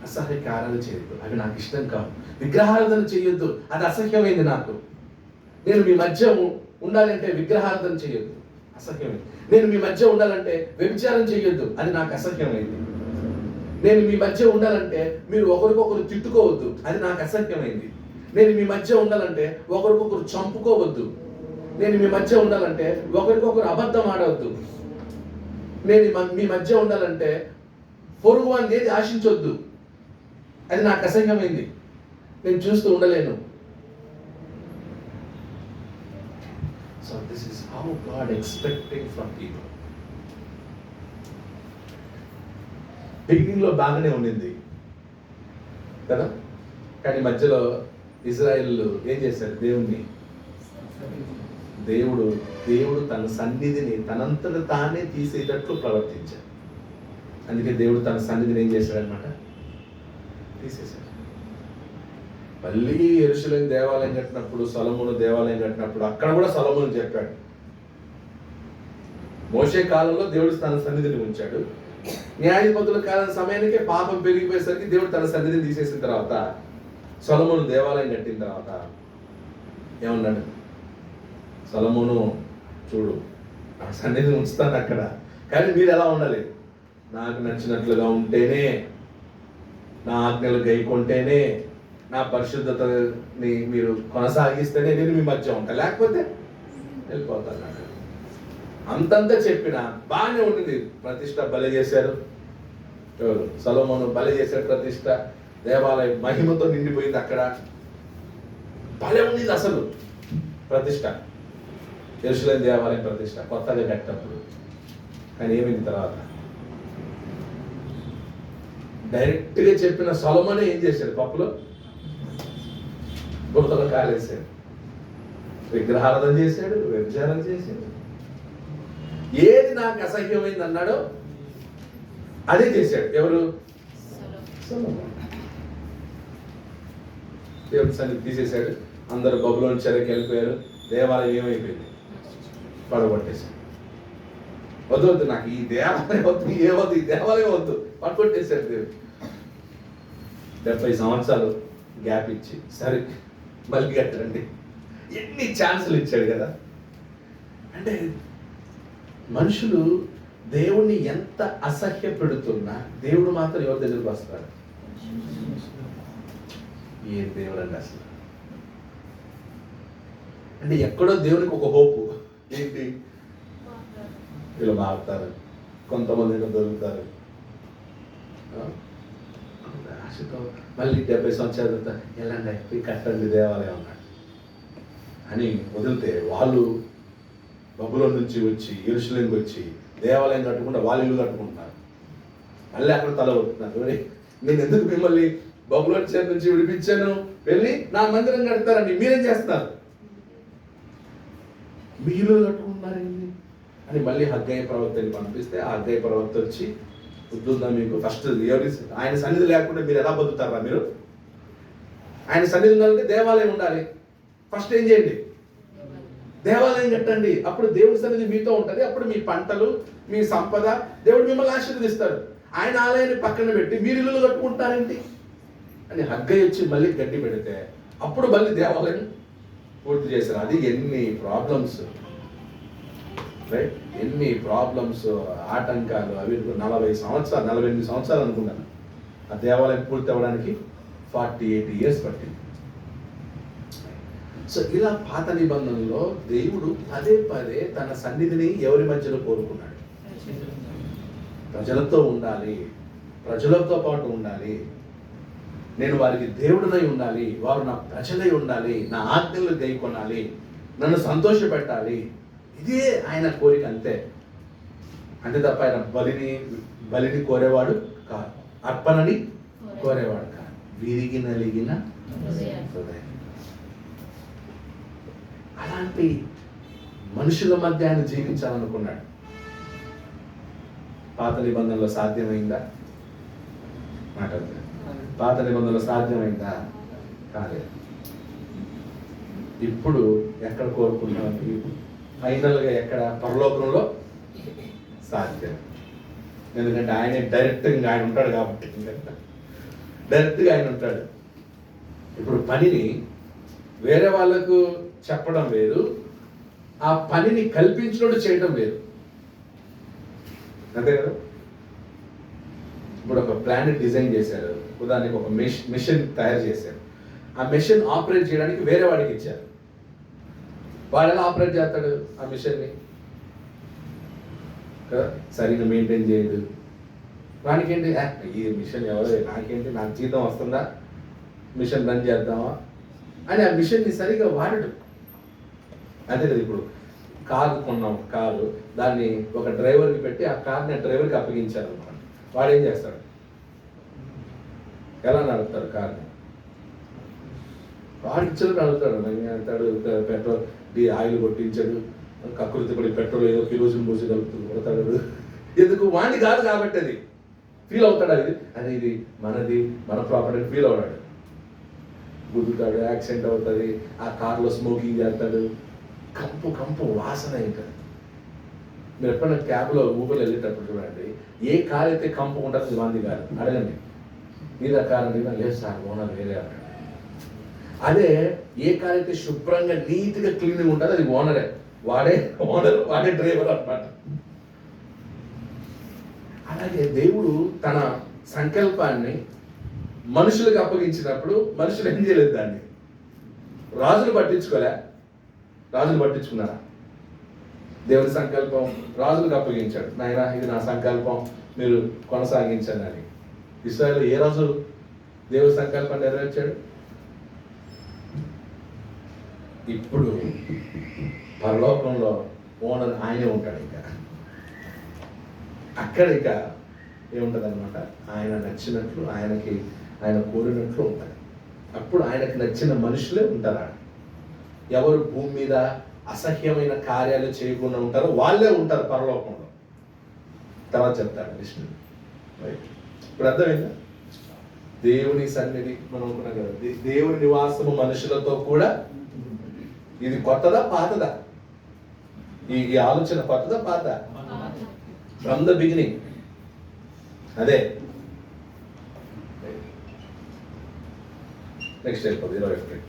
A: అసహ్య కార్యాలు చేయొద్దు, అవి నాకు ఇష్టం కాదు. విగ్రహారాధన చేయొద్దు, అది అసహ్యమైంది నాకు. నేను మీ మధ్య ఉండాలంటే విగ్రహారాధన చేయొద్దు, అసహ్యమైంది. నేను మీ మధ్య ఉండాలంటే వ్యభిచారం చేయొద్దు, అది నాకు అసహ్యమైంది. నేను మీ మధ్య ఉండాలంటే మీరు ఒకరికొకరు తిట్టుకోవద్దు, అది నాకు అసహ్యమైంది. నేను మీ మధ్య ఉండాలంటే ఒకరికొకరు చంపుకోవద్దు, నేను మీ మధ్య ఉండాలంటే ఒకరికొకరు అబద్ధం ఆడవద్దు, నేను మీ మధ్య ఉండాలంటే పొరుగు వాడిని ఏది ఆశించొద్దు, అది నాకు అసహ్యమైంది, నేను చూస్తూ ఉండలేను. So this is how God expecting from people. Beginning లో బాగానే ఉండింది కదా, కానీ మధ్యలో ఇజ్రాయెల్ ఏం చేశారు? దేవుడు తన సన్నిధిని తనంతట తానే తీసేటట్లు ప్రవర్తించాడు. అందుకే దేవుడు తన సన్నిధిని ఏం చేశాడనమాట? తీసేశాడు. మళ్ళీ యెరూషలేము దేవాలయం కట్టినప్పుడు, సొలొమోను దేవాలయం కట్టినప్పుడు అక్కడ కూడా సొలొమోను చెప్పాడు, మోషే కాలంలో దేవుడు తన సన్నిధిని ఉంచాడు, న్యాయాధిపతుల కాలం సమయానికే పాపం పెరిగిపోయేసరికి దేవుడు తన సన్నిధిని తీసేసిన తర్వాత సొలొమోను దేవాలయం కట్టిన తర్వాత ఏమన్నాడు? సొలొమోను చూడు, నా సన్నిధిని ఉంచుతాను అక్కడ, కానీ మీరు ఎలా ఉండాలి? నాకు నచ్చినట్లుగా ఉంటేనే, నా ఆజ్ఞలు గైకొంటేనే, నా పరిశుద్ధతని మీరు కొనసాగిస్తేనే నేను మీ మధ్య ఉంటాను, లేకపోతే వెళ్ళిపోతాను. అంతంతా చెప్పిన బాగానే ఉండింది. ప్రతిష్ట బలి చేశారు, ఎవరు? సొలొమోను బలి చేశాడు ప్రతిష్ట, దేవాలయం మహిమతో నిండిపోయింది. అక్కడ భలే ఉంది అసలు ప్రతిష్ట, యెరూషలేము దేవాలయం ప్రతిష్ట కొత్తగా కట్టినప్పుడు. కానీ ఏమైంది తర్వాత? డైరెక్ట్గా చెప్పిన సొలొమోనే ఏం చేశాడు? పప్పులో బురదలో కాలేశాడు, విగ్రహారాధన చేశాడు, వ్యభిచారం చేశాడు. ఏది నాకు అసహ్యమైంది అన్నాడో అదే చేశాడు. ఎవరు? సొలొమోన్. దేవుడి సన్నిధి తీసేశాడు, అందరూ బబులోని చెరకి వెళ్ళిపోయారు, దేవాలయం ఏమైపోయింది? పడగొట్టేశాడు. వద్దు, నాకు ఈ దేవాలయం వద్దు, ఏమొద్దు, ఈ దేవాలయం వద్దు, పట్టుకొట్టేశాడు దేవుడు. 70 సంవత్సరాలు గ్యాప్ ఇచ్చి సరే మళ్ళీ కట్టండి, ఎన్ని ఛాన్సులు ఇచ్చాడు కదా. అంటే మనుషులు దేవుణ్ణి ఎంత అసహ్య పెడుతున్నా దేవుడు మాత్రం ఎవరి దగ్గరికి వస్తాడు? ఏ దేవుడు అండి అసలు? అంటే ఎక్కడో దేవునికి ఒక హోపు ఏంటి? వీళ్ళు మారుతారు, కొంతమంది దొరుకుతారు. ఆశతో మళ్ళీ 70 సంవత్సరాల తర్వాత వెళ్ళండి పోయి కట్టండి దేవాలయం అన్నాడు అని వదిలితే, వాళ్ళు బబులోను నుంచి వచ్చి యెరూషలేముకి వచ్చి దేవాలయం కట్టుకుంటే వాళ్ళు ఇల్లు కట్టుకుంటున్నారు, మళ్ళీ అక్కడ తల అవుతున్నారు. నేను ఎందుకు మిమ్మల్ని బబులోను చేతి నుంచి విడిపించాను? వెళ్ళి నా మందిరం కడతారండి, మీరేం చేస్తున్నారు? మీ ఇల్లు కట్టుకుంటున్నారండి అని మళ్ళీ హగ్గయి ప్రవక్తని పంపిస్తే, ఆ హగ్గయి ప్రవక్త వచ్చి వద్దుందా మీకు ఫస్ట్ ఆయన సన్నిధి లేకుండా మీరు ఎలా బతుకుతారా? మీరు ఆయన సన్నిధి ఉండాలంటే దేవాలయం ఉండాలి. ఫస్ట్ ఏం చేయండి? దేవాలయం కట్టండి, అప్పుడు దేవుడి సన్నిధి మీతో ఉంటుంది, అప్పుడు మీ పంటలు, మీ సంపద, దేవుడు మిమ్మల్ని ఆశీర్వదిస్తాడు. ఆయన ఆలయాన్ని పక్కన పెట్టి మీరు ఇల్లు కట్టుకుంటారేంటి అని హగ్గయి వచ్చి మళ్ళీ గడ్డి పెడితే అప్పుడు మళ్ళీ దేవాలయం పూర్తి చేశారు. అది ఎన్ని ప్రాబ్లమ్స్, రైట్? ఎన్ని ప్రాబ్లమ్స్, ఆటంకాలు. అవి 40 సంవత్సరాలు 48 సంవత్సరాలు అనుకున్నాను ఆ దేవాలయం పూర్తి అవ్వడానికి. 48 years పట్టింది. సో ఇలా పాత నిబంధనలో దేవుడు పదే పదే తన సన్నిధిని ఎవరి మధ్యలో కోరుకున్నాడు? ప్రజలతో ఉండాలి, ప్రజలతో పాటు ఉండాలి, నేను వారికి దేవుడినై ఉండాలి, వారు నా ప్రజలై ఉండాలి, నా ఆజ్ఞలు గైకొనాలి, నన్ను సంతోషపెట్టాలి. ఇదే ఆయన కోరిక, అంతే. అంతే తప్ప ఆయన బలిని కోరేవాడు కాదు, అర్పణని కోరేవాడు కాదు. విరిగి నలిగిన హృదయం. అలాంటి మనుషుల మధ్య ఆయన జీవించాలనుకున్నాడు. పాత నిబంధనలో సాధ్యమైందా? మాట్లాడుతుంది. పాత నిబంధనలో సాధ్యమైందా? కాలేదు. ఇప్పుడు ఎక్కడ కోరుకున్నాం? ఫైనల్గా ఎక్కడ? పరలోకంలో సాధ్యం. ఎందుకంటే ఆయన డైరెక్ట్గా ఆయన ఉంటాడు కాబట్టి, డైరెక్ట్గా ఆయన ఉంటాడు. ఇప్పుడు పనిని వేరే వాళ్ళకు చెప్పడం వేరు, ఆ పనిని కల్పించినోడు చేయడం వేరు, అంతే కదా. ఇప్పుడు ఒక ప్లానెట్ డిజైన్ చేశారు, ఉదాహరణకి ఒక మిషన్ తయారు చేశారు. ఆ మిషన్ ఆపరేట్ చేయడానికి వేరే వాడికి ఇచ్చారు. వాడు ఎలా ఆపరేట్ చేస్తాడు ఆ మిషన్ని? కదా, సరిగ్గా మెయింటైన్ చేయడు. వానికేంటి, ఈ మిషన్ ఎవరో నాకేంటి, నాకు జీతం వస్తుందా, మిషన్ రన్ చేద్దామా అని ఆ మిషన్ని సరిగ్గా వాడడు. అంతే కదా. ఇప్పుడు కారు కొన్నాం, కారు, దాన్ని ఒక డ్రైవర్కి పెట్టి ఆ కార్ని డ్రైవర్కి అప్పగించారు అనమాట. వాడు ఏం చేస్తాడు? ఎలా నడుపుతాడు కార్ని? వాడికి ఇచ్చాడు, నడుపుతాడు. అంటాడు పెట్రోల్ ఆయిల్ కొట్టించాడు, కకృతి పడి పెట్రోల్ ఏదో కిరోసిన్ పోసి కలుపుతుంది, కొడతాడు. ఎందుకు? వాడిని కాదు కాబట్టి అది ఫీల్ అవుతాడు. అది ఇది మనది, మన ప్రాపర్టీ ఫీల్ అవుతాడు. గుద్దుతాడు, యాక్సిడెంట్ అవుతుంది, ఆ కార్లో స్మోకింగ్ చేస్తాడు, కంపు కంపు వాసన. ఇంకా మీరు ఎప్పుడైనా క్యాబ్లో ఊబర్లో వెళ్ళేటప్పుడు చూడండి, ఏ కార్ అయితే కంపు ఉంటుంది మంది కాదు, అడగండి. మీద కార్ మీద లేదు సార్, ఓనర్ వేరే అన్నాడు. అదే ఏ కార్ అయితే శుభ్రంగా నీట్గా క్లీన్గా ఉంటుంది అది ఓనరే, వాడే ఓనర్, వాడే డ్రైవర్ అన్నమాట. అలాగే దేవుడు తన సంకల్పాన్ని మనుషులకు అప్పగించినప్పుడు మనుషులు ఏం చేయలేదు దాన్ని. రాజులు పట్టించుకోలే. రాజులు పట్టించుకున్నారా? దేవుని సంకల్పం రాజులకు అప్పగించాడు. నాయనా ఇది నా సంకల్పం, మీరు కొనసాగించండి అని. ఇశ్రాయేలు ఏ రాజు దేవుని సంకల్పం నెరవేర్చాడు? ఇప్పుడు పరలోకంలో ఓనర్ ఆయనే ఉంటాడు. ఇంకా అక్కడ ఇక ఏముంటుంది అనమాట, ఆయన నచ్చినట్లు ఆయన కోరినట్లు ఉంటుంది. అప్పుడు ఆయనకు నచ్చిన మనుషులే ఉంటారు. ఎవరు భూమి మీద అసహ్యమైన కార్యాలు చేయకుండా ఉంటారో వాళ్ళే ఉంటారు పరలోకంలో. తర్వాత చెప్తాడు విష్ణు. ఇప్పుడు అర్థమైందా? దేవుని సన్నిధి మనం అనుకున్నాం కదా, దేవుని నివాసము మనుషులతో కూడా. ఇది కొత్తదా పాతదా? ఈ ఆలోచన కొత్తదా పాతదా? ఫ్రమ్ ద బిగినింగ్ అదే. నెక్స్ట్ అయిపోతుంది 21.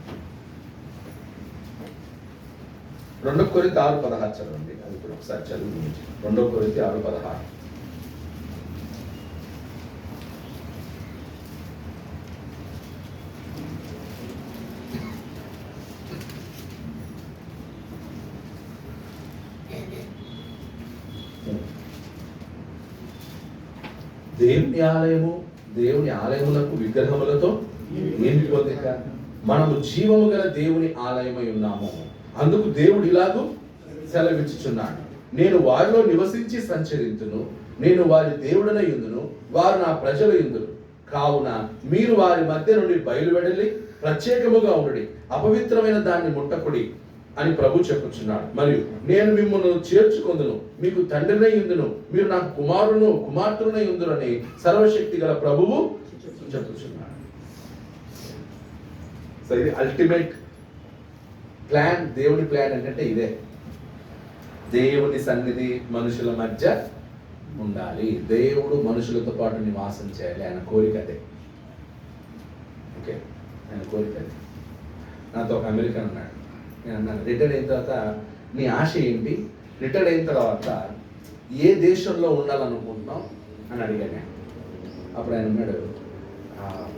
A: 2 కొరింథీ 6:16 చదవండి. అది ఇప్పుడు ఒకసారి చదువు. 2 కొరింథీ 6:16. దేవుని ఆలయములకు విగ్రహములతో ఏమి పొందిక? మనము జీవము గల దేవుని ఆలయమై ఉన్నాము. అందుకు దేవుడు ఇలాగూ సెలవిచ్చుచున్నాడు, నేను వారిలో నివసించి సంచరింతును, నేను వారి దేవుడనై యుందును, వారు నా ప్రజల యుందురు. కావున మీరు వారి మధ్య నుండి బయలువెడలి ప్రత్యేకముగా ఉండుడి, అపవిత్రమైన దాన్ని ముట్టకుడి అని ప్రభు చెప్పుచున్నాడు. మరియు నేను మిమ్మల్ని చేర్చుకొందును, మీకు తండ్రినై యుందును, మీరు నాకు కుమార్తెనై యుందురు అని సర్వశక్తి గల ప్రభువు చెప్పుచున్నాడు. సో ఇది అల్టిమేట్ ప్లాన్. దేవుని ప్లాన్ ఏంటంటే ఇదే. దేవుని సన్నిధి మనుషుల మధ్య ఉండాలి. దేవుడు మనుషులతో పాటు నివాసం చేయాలి. ఆయన కోరిక అదే. ఓకే, ఆయన కోరిక అదే. నాతో ఒక అమెరికన్ ఉన్నాడు. నేను అన్నాను, రిటైర్డ్ అయిన తర్వాత నీ ఆశ ఏంటి? రిటైర్డ్ అయిన తర్వాత ఏ దేశంలో ఉండాలనుకుంటున్నాం అని అడిగాను నేను. అప్పుడు ఆయన అన్నాడు,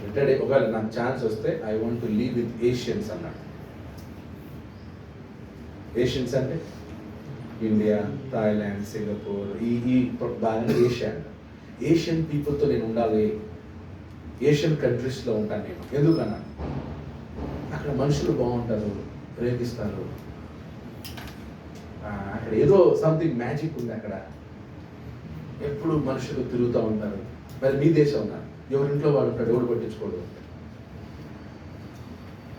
A: రిటైర్డ్ ఒకవేళ నాకు ఛాన్స్ వస్తే I want to leave with Asians అన్నాడు. ఏషియన్స్ అంటే ఇండియా, థాయిలాండ్, సింగపూర్, ఈ బాగా ఏషియా అంట. ఏషియన్ పీపుల్తో నేను ఉండాలి, ఏషియన్ కంట్రీస్లో ఉంటాను నేను. ఎందుకన్నా అక్కడ మనుషులు బాగుంటారు, ప్రేమిస్తారు, అక్కడ ఏదో సంథింగ్ మ్యాజిక్ ఉంది. అక్కడ ఎప్పుడు మనుషులు తిరుగుతూ ఉంటారు. మరి మీ దేశం ఉన్నారు, ఎవరింట్లో వాడు ఉంటాడు, ఎవడు పట్టించుకోడు.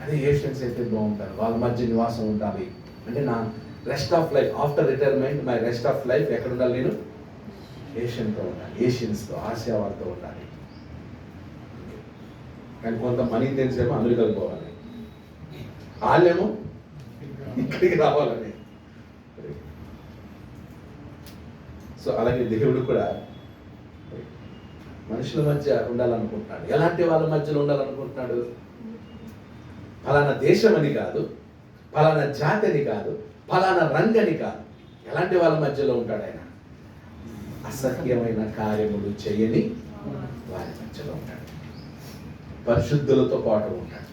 A: అదే ఏషియన్స్ అయితే బాగుంటారు, వాళ్ళ మధ్య నివాసం ఉండాలి. అంటే నా rest of life after retirement, my rest of life ఎక్కడ ఉండాలి? నేను ఏషియన్తో ఉండాలి, ఏషియన్స్తో, ఆసియా వాళ్ళతో ఉండాలి. కానీ కొంత మనీ తెలిసేమో అమెరికాకి పోవాలి, వాళ్ళేమో ఇక్కడికి రావాలని. సో అలాగే దేవుడు కూడా మనుషుల మధ్య ఉండాలనుకుంటున్నాడు. ఎలాంటి వాళ్ళ మధ్యలో ఉండాలనుకుంటున్నాడు? ఫలానా దేశం అని కాదు, ఫలానా జాతి అని కాదు, ఫలానా రంగని కాదు. ఎలాంటి వాళ్ళ మధ్యలో ఉంటాడు ఆయన? అసహ్యమైన కార్యములు చేయని వారి మధ్యలో ఉంటాడు, పరిశుద్ధులతో పాటు ఉంటాడు,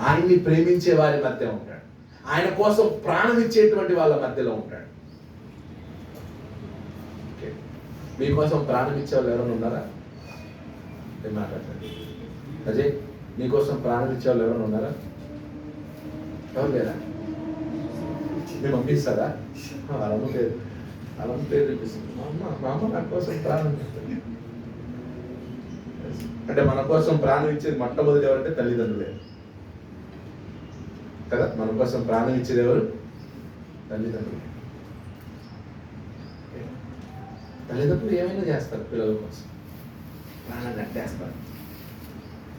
A: ఆయన్ని ప్రేమించే వారి మధ్య ఉంటాడు, ఆయన కోసం ప్రాణం ఇచ్చేటువంటి వాళ్ళ మధ్యలో ఉంటాడు. మీకోసం ప్రాణం ఇచ్చే వాళ్ళు ఎవరైనా ఉన్నారా? మాట్లాడతారు అజయ్, నీకోసం ప్రాణం ఇచ్చే వాళ్ళు ఎవరైనా ఉన్నారా? ఎవరు లేరా? మేము పంపిస్తారా? అలమ్మ పేరు చూపిస్తుంది. మా అమ్మ నా కోసం ప్రాణం ఇస్తుంది. అంటే మన కోసం ప్రాణం ఇచ్చేది మొట్టమొదటి ఎవరంటే తల్లిదండ్రులే కదా. మన కోసం ప్రాణం ఇచ్చేది ఎవరు? తల్లిదండ్రులే. తల్లిదండ్రులు ఏమైనా చేస్తారు పిల్లల కోసం, ప్రాణాన్ని అట్టేస్తారు.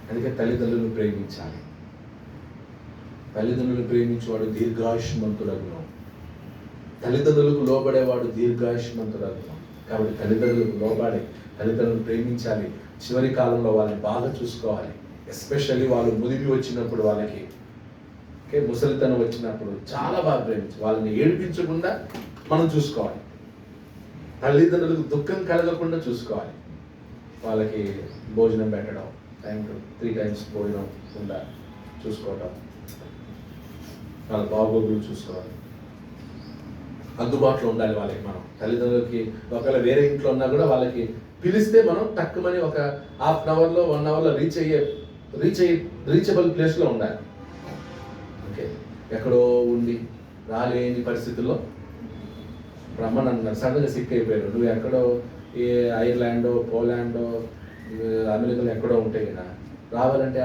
A: అందుకే తల్లిదండ్రులను ప్రేమించాలి. తల్లిదండ్రులను ప్రేమించేవాడు దీర్ఘాయుష్మంతుడగును, తల్లిదండ్రులకు లోబడేవాడు దీర్ఘాయుష్మంతుడగును. కాబట్టి తల్లిదండ్రులకు లోబడి తల్లిదండ్రులను ప్రేమించాలి. చివరి కాలంలో వాళ్ళని బాగా చూసుకోవాలి. ఎస్పెషల్లీ వాళ్ళు ముదిమి వచ్చినప్పుడు, వాళ్ళకి ముసలితనం వచ్చినప్పుడు చాలా బాగా ప్రేమించాలి. వాళ్ళని ఏడిపించకుండా మనం చూసుకోవాలి. తల్లిదండ్రులకు దుఃఖం కలగకుండా చూసుకోవాలి. వాళ్ళకి భోజనం పెట్టడం, 3 times భోజనం ఉందా చూసుకోవటం, వాళ్ళ బాగోగులు చూసుకోవాలి, అందుబాటులో ఉండాలి వాళ్ళకి. మనం తల్లిదండ్రులకి ఒకవేళ వేరే ఇంట్లో ఉన్నా కూడా వాళ్ళకి పిలిస్తే మనం తక్కువని ఒక ½ hourలో 1 hourలో రీచబుల్ ప్లేస్లో ఉండాలి. ఎక్కడో ఉండి రాలేని పరిస్థితుల్లో రమ్మనన్నారు. సడన్గా సిక్ అయిపోయారు. నువ్వు ఎక్కడో ఏ ఐర్లాండో, పోలాండో, అమెరికాలో ఎక్కడో ఉంటాయి కదా, రావాలంటే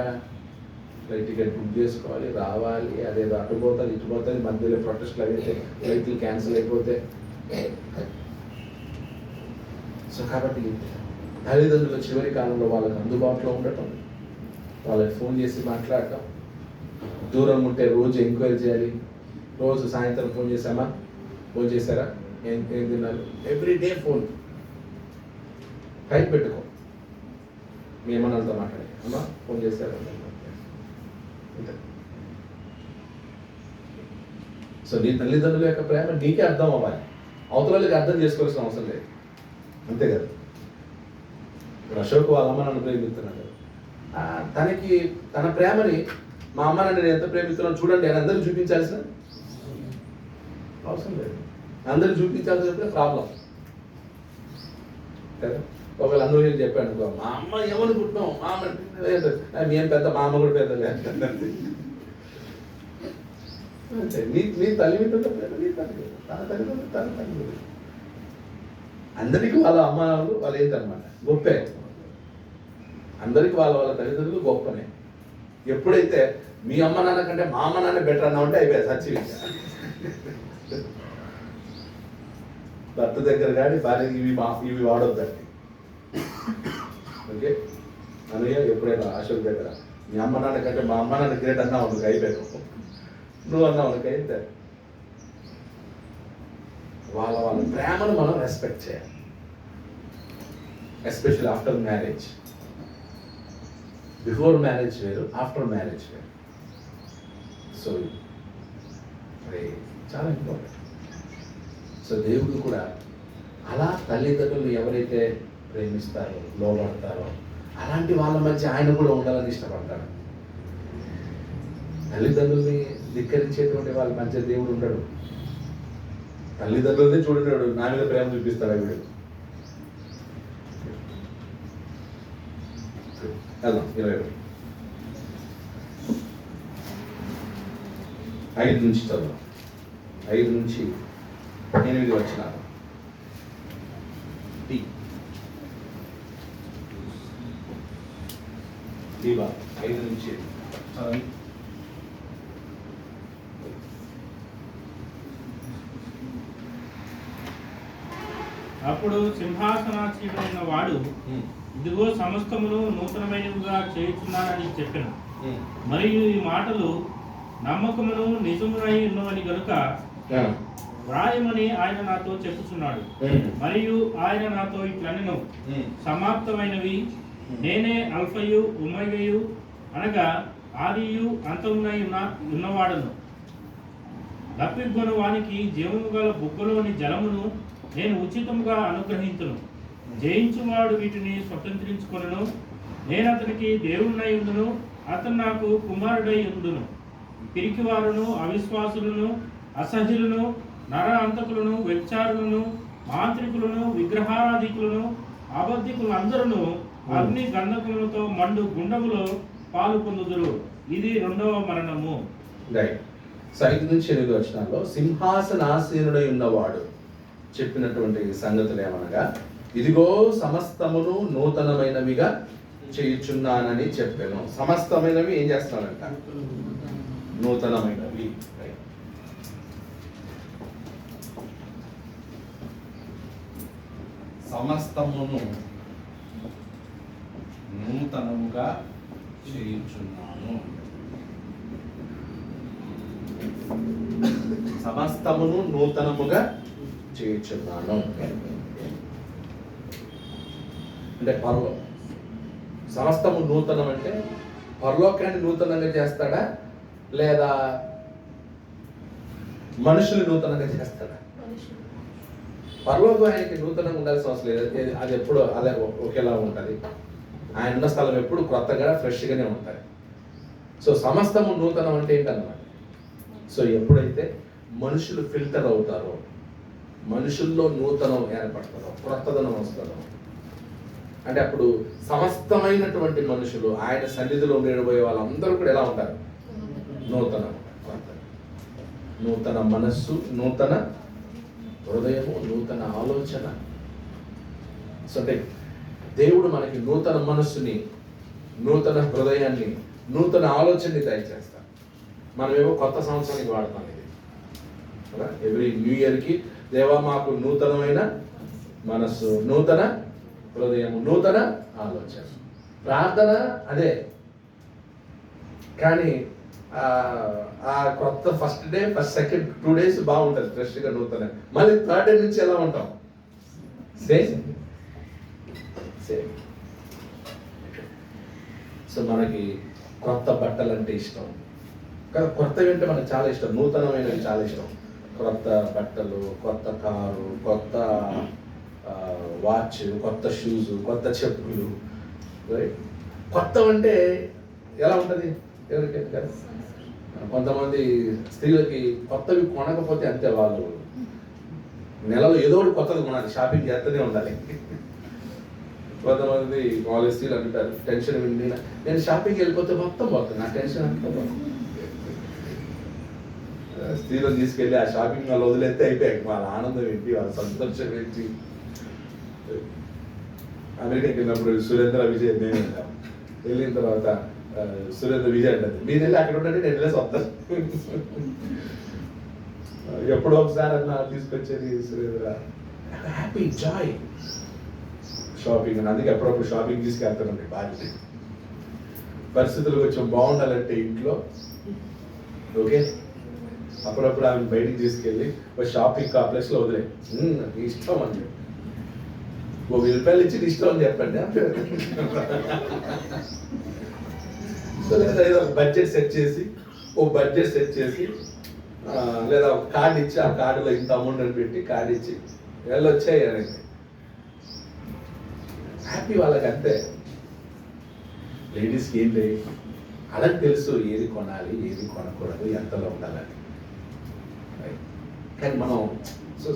A: ఫ్లైట్ టికెట్ బుక్ చేసుకోవాలి, రావాలి. అదేదో అటుపోతుంది ఇటుపోతుంది, మధ్యలో ప్రొటెస్ట్లు అయితే ఫ్లైట్లు క్యాన్సిల్ అయిపోతే. సో కాబట్టి తల్లిదండ్రులు చివరి కాలంలో వాళ్ళకి అందుబాటులో ఉండటం, వాళ్ళకి ఫోన్ చేసి మాట్లాడటం, దూరం ఉంటే రోజు ఎంక్వైరీ చేయాలి. రోజు సాయంత్రం ఫోన్ చేసామా, ఫోన్ చేశారా, ఏం తిన్నారు, ఎవ్రీడే ఫోన్. టైం పెట్టుకో, మీ ఏమన్నాళ్ళతో మాట్లాడి, అమ్మా ఫోన్ చేశారా. సో నీ తల్లిదండ్రుల యొక్క ప్రేమ నీకే అర్థం అవ్వాలి, అవతల వాళ్ళకి అర్థం చేసుకోవాల్సిన అవసరం లేదు. అంతే కదా. ఇప్పుడు అశోక్ వాళ్ళ అమ్మ నన్ను ప్రేమిస్తున్నాడు, తనకి తన ప్రేమని మా అమ్మ నన్ను నేను ఎంత ప్రేమిస్తున్నాను చూడండి అని అందరూ చూపించాల్సిన అవసరం లేదు. అందరూ చూపించాల్సిన ప్రాబ్లం కదా. ఒకవేళ అందరూ నేను చెప్పాను అనుకో, మా అమ్మ ఏమనుకుంటున్నాం, మా అమ్మ మేము పెద్ద, మా అమ్మ కూడా పెద్ద నీ తల్లి మీద నీ తల్లి, తన తల్లిదండ్రులు తన తల్లిదండ్రులు. అందరికీ వాళ్ళ అమ్మ వాళ్ళు ఏంటన్నమాట గొప్పే, అందరికీ వాళ్ళ వాళ్ళ తల్లిదండ్రులు గొప్పనే. ఎప్పుడైతే మీ అమ్మ నాన్న కంటే మా అమ్మ నాన్న బెటర్ అన్నా ఉంటే అయిపోయాయి సచ్చి. భర్త దగ్గర కానీ భార్య ఇవి వాడొద్దండి. ఓకే, అనయ్య ఎప్పుడైనా అశోక్ దగ్గర మీ అమ్మ నాన్న కంటే మా అమ్మ నాన్న గ్రేట్ అన్నా ఉంది, అయిపోయాను. నువ్వు అన్నా ఉనకి అయితే వాళ్ళ వాళ్ళ ప్రేమను మనం రెస్పెక్ట్ చేయాలి, especially after marriage. Before marriage వేరు, ఆఫ్టర్ మ్యారేజ్ వేరు. సో అది చాలా ఇంపార్టెంట్. సో దేవుడు కూడా అలా తల్లిదండ్రులు ఎవరైతే ప్రేమిస్తారో, లోబడతారో అలాంటి వాళ్ళ మధ్య ఆయన కూడా ఉండాలని ఇష్టపడతాడు. తల్లిదండ్రుల్ని ధిక్కరించేటువంటి వాళ్ళ మధ్య దేవుడు ఉండడు. తల్లిదండ్రులనే చూడలేడు, నా మీద ప్రేమ చూపిస్తాడు వీడు. వెళ్దాం 20 5 నుంచి చదువు. 5 నుంచి 8 వచ్చినారు. దీవా 5 నుంచి చదవండి.
B: అప్పుడు సింహాసనాసీనుడైన వాడు, ఇదిగో సమస్తమును నూతనమైనవిగా చేయుచున్నానని చెప్పెను. మరియు ఈ మాటలు నమ్మకమును నిజమునై ఉన్నవని గనుక వ్రాయమని ఆయన నాతో చెప్పుచున్నాడు. మరియు ఆయన నాతో ఇట్లనెను, సమాప్తమైనవి, నేనే అల్ఫయు ఒమేగయు, అనగా ఆదియు అంతమునై ఉన్నవాడను. దప్పిగొను వానికి జీవము గల బుగ్గలోని జలమును నేను ఉచితముగా అనుగ్రహించును. జయించువాడు వీటిని స్వతంత్రించుకొనును. నేను అతనికి దేవుడినై ఉండును, అతను నాకు కుమారుడై ఉండును. పిరికివారును, అవిశ్వాసులను, అసహ్యులను, నర అంతకులను, వ్యభిచారులను, మాంత్రికులను, విగ్రహారాధికులను, అబద్ధికులందరూ అగ్ని గంధకములతో మండు గుండములో పాలు పొందుదురు. ఇది 2వ మరణము.
A: 5 నుంచి 8 వచనాల్లో సింహాసనాసీనుడై ఉన్నవాడు చెప్పినటువంటి సంగతులు ఏమనగా, ఇదిగో సమస్తమును నూతనమైనవిగా చేయుచున్నానని చెప్పాను. సమస్తమైనవి ఏం చేస్తున్నానంట? నూతనమైనవి. సమస్తమును నూతనముగా చేయుచున్నాను. సమస్తమును నూతనముగా చేయుచున్నాను అంటే పరలో సమస్తము నూతనం అంటే పరలోకాన్ని నూతనంగా చేస్తాడా లేదా మనుషులు నూతనంగా చేస్తాడా? పరలోకం ఆయనకి నూతనంగా ఉండాల్సిన అవసరం లేదు. అది ఎప్పుడు అదే ఒకేలా ఉంటుంది. ఆయన ఉన్న స్థలం ఎప్పుడు కొత్తగా ఫ్రెష్గానే ఉంటుంది. సో సమస్తము నూతనం అంటే ఏంటన్నమాట. సో ఎప్పుడైతే మనుషులు ఫిల్టర్ అవుతారో, మనుషుల్లో నూతనం ఏర్పడతారో, క్రొత్తదనం వస్తుందో, అంటే అప్పుడు సమస్తమైనటువంటి మనుషులు ఆయన సన్నిధిలో ఉండబోయే వాళ్ళందరూ కూడా ఎలా ఉంటారు? నూతనం. నూతన మనస్సు, నూతన హృదయము, నూతన ఆలోచన. సో అంటే దేవుడు మనకి నూతన మనస్సుని, నూతన హృదయాన్ని, నూతన ఆలోచనని దయచేస్తాం. మనమేమో కొత్త సంవత్సరానికి వాడతాం ఇది కదా. ఎవ్రీ న్యూ ఇయర్కి దేవా మాకు నూతనమైన మనస్సు, నూతన హృదయము, నూతన ఆలోచన. ప్రార్థన అదే, కానీ ఆ కొత్త first day, first second 2 days బాగుంటుంది ఫ్రెష్గా నూతన. మళ్ళీ 3rd day నుంచి ఎలా ఉంటాం? సేమ్. సో మనకి కొత్త బట్టలు అంటే ఇష్టం కదా, కొత్తవి అంటే మనకు చాలా ఇష్టం, నూతనమైనవి చాలా ఇష్టం. కొత్త బట్టలు, కొత్త కారు, కొత్త వాచ్, కొత్త షూస్, కొత్త చెప్పులు. కొత్తవంటే ఎలా ఉంటుంది ఎవరికైతే కదా. కొంతమంది స్త్రీలకి కొత్తవి కొనకపోతే అంతే, వాళ్ళు నెలలో ఏదో ఒకటి కొత్తది కొనాలి, షాపింగ్ చేస్తూనే ఉండాలి. కొంతమంది కాలేజ్ స్త్రీలు అంటారు, టెన్షన్ విండి నేను షాపింగ్కి వెళ్ళిపోతే మొత్తం పోతుంది, నా టెన్షన్ అంతా పోతుంది. స్త్రీలను తీసుకెళ్ళి ఆ షాపింగ్ వాళ్ళు వదిలేస్తే అయిపోయాయి, వాళ్ళ ఆనందం ఏంటి, వాళ్ళ సంతోషం ఏంటి. అమెరికాకి వెళ్ళినప్పుడు సురేంద్ర విజయ్ నేను వెళ్తాం. వెళ్ళిన తర్వాత సురేంద్ర విజయ్ అంటది, మీరు వెళ్ళి అక్కడ ఉండండి, నేను వెళ్ళేసి వస్తాను. ఎప్పుడో ఒకసారి అన్న తీసుకొచ్చేది సురేంద్ర. Happy Joy shopping. అందుకే అప్పుడప్పుడు షాపింగ్ తీసుకెళ్తానండి. భార్య పరిస్థితులు కొంచెం బాగుండాలంటే ఇంట్లో ఓకే, అప్పుడప్పుడు ఆమె బయటికి తీసుకెళ్ళి ఒక షాపింగ్ కాంప్లెక్స్లో వదిలే, ఇష్టం అని చెప్పి ఓ 1000 రూపాయలు ఇచ్చి ఇష్టం అని చెప్పండి. సో లేదా ఏదో బడ్జెట్ సెట్ చేసి లేదా ఒక కార్డు ఇచ్చి ఆ కార్డులో ఇంత అమౌంట్ అని పెట్టి కార్డు ఇచ్చి వెళ్ళొచ్చాయి అనేది హ్యాపీ వాళ్ళకి అంతే. లేడీస్కి ఏం లేదు, అలాగే తెలుసు ఏది కొనాలి, ఏది కొనకూడదు, ఎంతలో ఉండాలని. కానీ మనం సో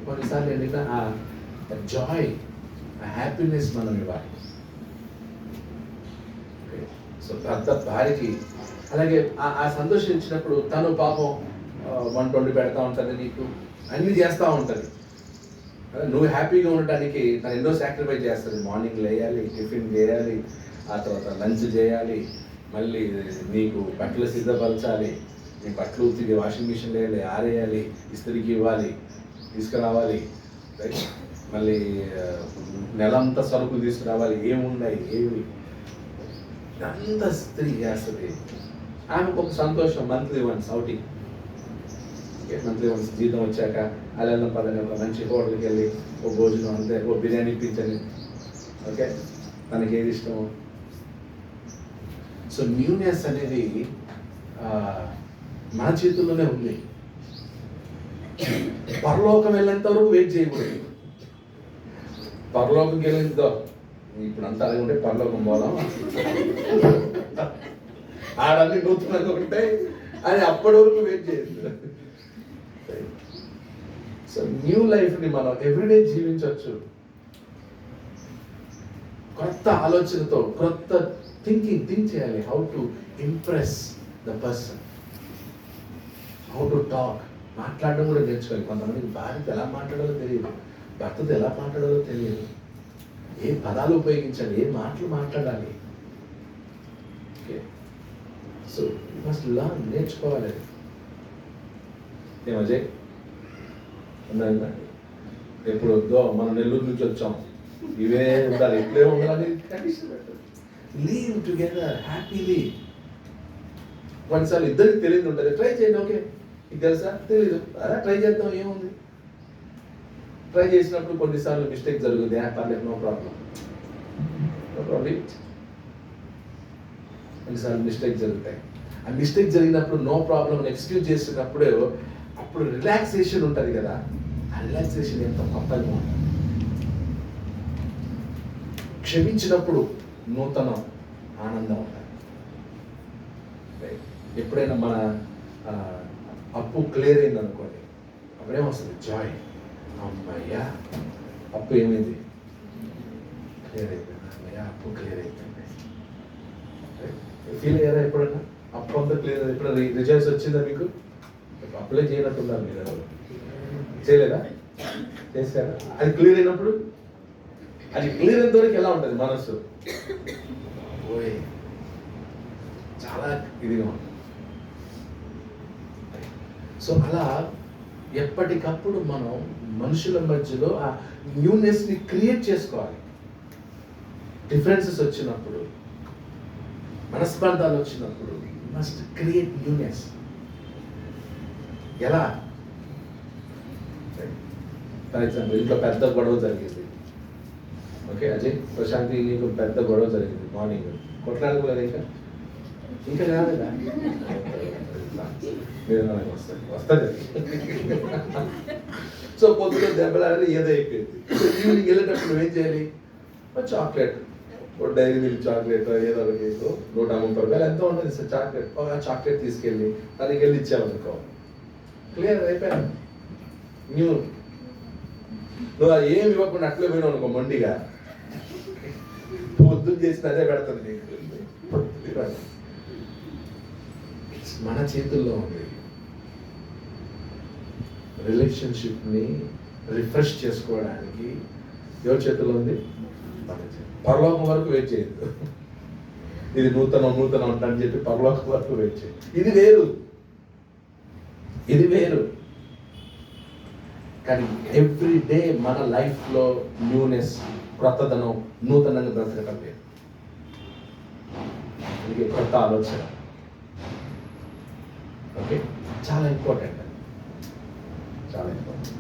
A: కొన్నిసార్లు ఏంటంటే ఆ జాయ్, ఆ హ్యాపీనెస్ మనం ఇవ్వాలి. సో భర్త భార్యకి అలాగే ఆ సంతోషం ఇచ్చినప్పుడు తను పాపం 120 పెడతా ఉంటుంది, నీకు అన్నీ చేస్తూ ఉంటుంది. నువ్వు హ్యాపీగా ఉండటానికి తను ఎన్నో సాక్రిఫైస్ చేస్తుంది. మార్నింగ్ లేయాలి, టిఫిన్ చేయాలి, ఆ తర్వాత లంచ్ చేయాలి, మళ్ళీ నీకు బట్టలు సిద్ధపరచాలి, నీ బట్టలు ఉతికి వాషింగ్ మిషన్ వేయాలి, ఆరేయాలి, ఇస్త్రీకి ఇవ్వాలి, తీసుకురావాలి, రైట్. మళ్ళీ నెలంతా సరుకులు తీసుకురావాలి, ఏమున్నాయి ఏమి అంత స్త్రీ చేస్తుంది. ఆమెకు ఒక సంతోషం, monthly once outing. Monthly once జీతం వచ్చాక అలా పదని ఒక మంచి హోటల్కి వెళ్ళి ఓ భోజనం అంతే, ఓ బిర్యానీ ఇప్పించండి, ఓకే, తనకి ఏది ఇష్టము. సో న్యూనెస్ అనేది మన చేతుల్లోనే ఉంది. పరలోకం వెళ్ళేంత వరకు వెయిట్ చేయకూడదు. పరలోకంకి వెళ్ళేంతో ఇప్పుడు అంతా అలాగే ఉంటే పరలోకం పోదాం, ఆడన్నీ నూతనంగా ఉంటాయి అని అప్పటి వరకు వెయిట్ చేయదు. సో న్యూ లైఫ్ని మనం ఎవ్రీడే జీవించవచ్చు. కొత్త ఆలోచనతో, కొత్త థింక్ చేయాలి. How to impress the person, how to talk. మాట్లాడడం కూడా నేర్చుకోవాలి. కొంతమందికి భార్యతో ఎలా మాట్లాడాలో తెలియదు, భర్తతో ఎలా మాట్లాడాలో తెలియదు, ఏ పదాలు ఉపయోగించాలి, ఏ మాటలు మాట్లాడాలి. Okay, so you must learn, నేర్చుకోవాలి. ఏమజయ్ ఉందా? ఎప్పుడు వద్దో మనం నెల్లూరు నుంచి వచ్చాం, ఇవే ఉండాలి, ఇట్లే ఉండాలని కండిషన్ పెట్టాలి. Leave together happily. కొన్నిసార్లు ఇద్దరికి తెలియదు ఉంటుంది, ట్రై చేయండి. ఓకే, ఇది తెలుసా, తెలీదు, అలా ట్రై చేద్దాం, ఏముంది. ట్రై చేసినప్పుడు కొన్నిసార్లు మిస్టేక్ జరుగుతుంది, పర్లేదు, నో ప్రాబ్లం. కొన్నిసార్లు మిస్టేక్ జరుగుతాయి. ఆ మిస్టేక్ జరిగినప్పుడు నో ప్రాబ్లం ఎక్స్క్యూజ్ చేసినప్పుడు అప్పుడు రిలాక్సేషన్ ఉంటుంది కదా, ఆ రిలాక్సేషన్ ఎంత గొప్పగా ఉంటుంది. క్షమించినప్పుడు నూతన ఆనందం ఉంటుంది. ఎప్పుడైనా మన అప్పు క్లియర్ అయింది అనుకోండి, అప్పుడేమొస్తుంది? జాయ్. అమ్మయ్యా, అప్పు ఏమైంది? క్లియర్ అయిపోయింది. అమ్మయ్యా, అప్పు క్లియర్ అయిపోయింది. ఫీల్ అయ్యారా ఎప్పుడన్నా? అప్పు అంతా క్లియర్, ఎప్పుడైనా రిజల్ట్స్ వచ్చిందా మీకు? అప్లై చేయనట్టున్నారు మీరు ఎవరు చేయలేదా? చేశారా? అది క్లియర్ అయినప్పుడు, అది క్లియర్ అయిన వరకు ఎలా ఉంటుంది మనసు? ఓయ్ చాలా ఇదిగా ఉంటుంది. సో అలా ఎప్పటికప్పుడు మనం మనుషుల మధ్యలో ఆ న్యూనెస్ని క్రియేట్ చేసుకోవాలి. డిఫరెన్సెస్ వచ్చినప్పుడు, మనస్పర్ధాలు వచ్చినప్పుడు మస్ట్ క్రియేట్ న్యూనెస్. ఎలా? ఫర్ ఎగ్జాంపుల్ ఇంట్లో పెద్ద గొడవ జరిగింది. ఓకే అజయ్, ప్రశాంతి నీకు పెద్ద గొడవ జరిగింది మార్నింగ్. కొట్లాడుకోలేదు ఇంకా కాలేదా? వస్తుంది. సో పొద్దున దెబ్బలాడని ఏదో అయిపోయింది. ఈవినింగ్ వెళ్ళేటప్పుడు నువ్వేం చేయాలి? చాక్లెట్, డైరీ మిల్క్ చాక్లెట్ ఏదో ఒకటి 130 రూపాయలు ఎంతో ఉంటుంది సార్ చాక్లెట్. ఆ చాక్లెట్ తీసుకెళ్ళి దానికి వెళ్ళి ఇచ్చామనుకో, క్లియర్ అయిపోయాను. నువ్వు అది ఏమి ఇవ్వకుండా అట్లే పోయినావు అనుకో మొండిగా, పొద్దున్న చేసిన అదే పెడతాను నీకు. మన చేతుల్లో ఉంది. రిలేషన్షిప్ని రిఫ్రెష్ చేసుకోవడానికి ఎవరి చేతుల్లో ఉంది? పరలోకం వరకు వెయిట్ చేయదు. ఇది నూతనం అని చెప్పి పరలోకం వరకు వెయిట్ చేయదు. ఇది వేరు, ఇది వేరు. కానీ ఎవ్రీ డే మన లైఫ్లో న్యూనెస్, క్రొత్తదనం, నూతనంగా బ్రతకటం లేదు. ఇది కొత్త ఆలోచన. ఓకే, చాలా ఇంపార్టెంట్, చాలా ఇంపార్టెంట్.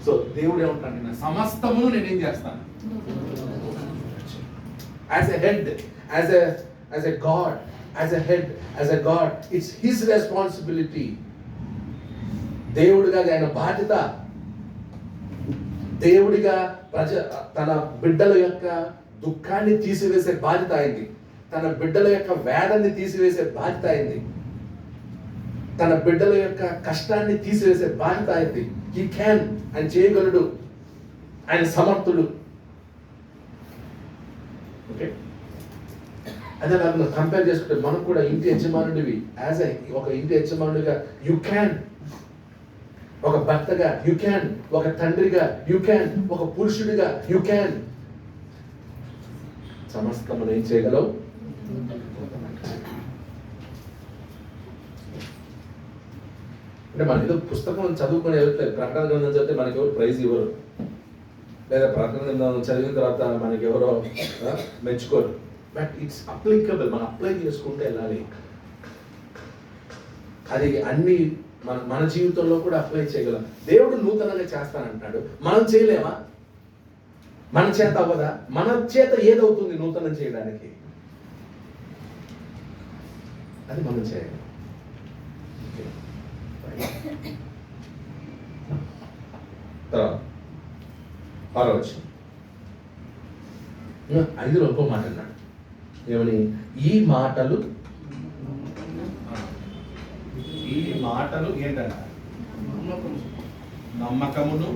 A: సో దేవుడు ఏమంటాడు? నా సమస్తమును నేనేం చేస్తాను? As a head, as a God, as a head, as a God, it's his responsibility. దేవుడిగా ఆయన బాధ్యత. దేవుడిగా తన బిడ్డల యొక్క దుఃఖాన్ని తీసివేసే బాధ్యత అయింది. తన బిడ్డల యొక్క వేదన్ని తీసివేసే బాధ్యత అయింది. తన బిడ్డల యొక్క కష్టాన్ని తీసివేసే బాధ్యత అయింది. హీ క్యాన్, ఆయన చేయగలడు, ఆయన సమర్థుడు. ఓకే, అదే నాకు కంపేర్ చేసుకుంటే మనకు కూడా ఇంటి యజమానుడివి, ఒక ఇంటి యజమానుడిగా యు క్యాన్, ఒక భర్తగా యు క్యాన్, ఒక తండ్రిగా యు క్యాన్, ఒక పురుషుడిగా యు క్యాన్. సమస్తము ఏం చేయగలవు? అంటే మన ఏదో పుస్తకం చదువుకొని వెళ్తారు, ప్రకటన గ్రంథం చదివితే మనకి ఎవరు ప్రైజ్ ఇవ్వరు, లేదా ప్రకటన గ్రంథం చదివిన తర్వాత మనకి ఎవరో మెచ్చుకోరు. బట్ ఇట్స్ అప్లికబుల్, మనం అప్లై చేసుకుంటే వెళ్ళాలి. అది అన్ని మన జీవితంలో కూడా అప్లై చేయగలం. దేవుడు నూతనంగా చేస్తానంటున్నాడు, మనం చేయలేమా? మన చేత అవ్వదా? మన చేత ఏదవుతుంది నూతనం చేయడానికి? అది మనం చేయాలి. తర్వాత 6వ వచనం, 5లో ఒక్కో మాట అన్నాడు. ఏమని? ఈ మాటలు ఏంటంట? నమ్మకమును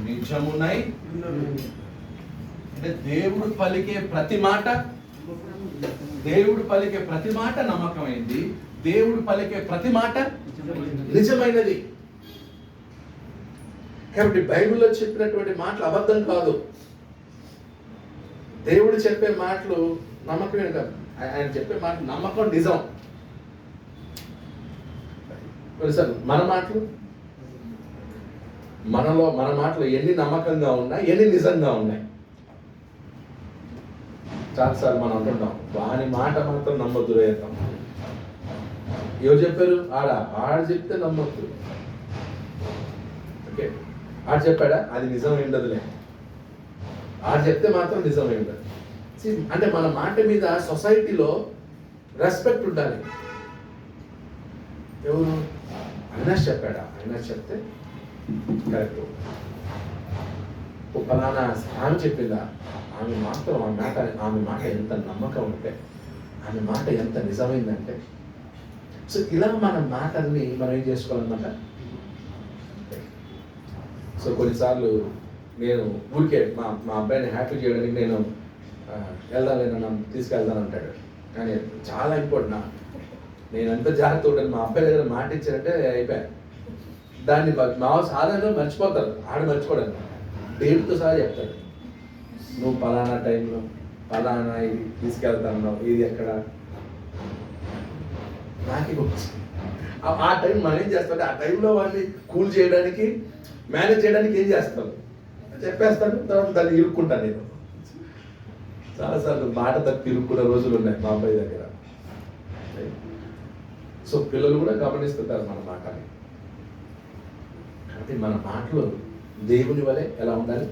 A: నిజమునై. అంటే దేవుడు పలికే ప్రతి మాట నమ్మకమైంది. దేవుడు పలికే ప్రతి మాట నిజమైనది. కాబట్టి బైబిల్లో చెప్పినటువంటి మాటలు అబద్ధం కాదు. దేవుడు చెప్పే మాటలు నమ్మకమే కాదు, ఆయన చెప్పే మాటలు నమ్మకం, నిజం. సార్ మన మాటలు ఎన్ని నమ్మకంగా ఉన్నాయి, ఎన్ని నిజంగా ఉన్నాయి? చాలాసార్లు మనం అంటుంటాం, వాని మాట మాత్రం నమ్మొద్దు రేతాం. ఎవరు చెప్పారు? ఆడ చెప్తే నమ్మొద్దు. ఓకే, ఆడు చెప్పాడా? అది నిజం ఉండదులే. ఆడు చెప్తే మాత్రం నిజం ఉండదు. అంటే మన మాట మీద సొసైటీలో రెస్పెక్ట్ ఉండాలి. ఎవరు? అవినాష్ చెప్పాడా? అవినాష్ చెప్తే కరెక్ట్. ఫలానా ఆమె చెప్పిందా? ఆమె మాట ఎంత నమ్మకం ఉంటే, ఆమె మాట ఎంత నిజమైందంటే. సో ఇలా మన మాటల్ని మనం ఏం చేసుకోవాలన్నమాట. సో కొన్నిసార్లు నేను ఊరికే మా అబ్బాయిని హ్యాపీ చేయడానికి నేను వెళ్దాం, తీసుకెళ్దాను అంటాడు. కానీ చాలా ఇంపార్టెంట్. నేను ఎంత జాగ్రత్త ఉంటాను, మా అబ్బాయి దగ్గర మాట ఇచ్చారంటే అయిపోయాను. దాన్ని మా సాధారణంగా మర్చిపోతారు, ఆడ మర్చిపోవడం డేట్తో సహా చెప్తాడు. నువ్వు పలానా టైంలో పలానా ఇది తీసుకెళ్తాను, ఇది ఎక్కడ నాకే ఆ టైం మనం ఏం చేస్తాం, ఆ టైంలో వాళ్ళని కూల్ చేయడానికి మేనేజ్ చేయడానికి ఏం చేస్తాను చెప్పేస్తాను. తర్వాత దాన్ని ఇరుక్కుంటాను నేను. చాలాసార్లు మాట తప్పి ఇరుక్కున్న రోజులు ఉన్నాయి మా అబ్బాయి దగ్గర. సో పిల్లలు కూడా గమనిస్తుంటారు మన మాటని. కాబట్టి మన మాటలు దేవుని వలె ఎలా ఉండాలి,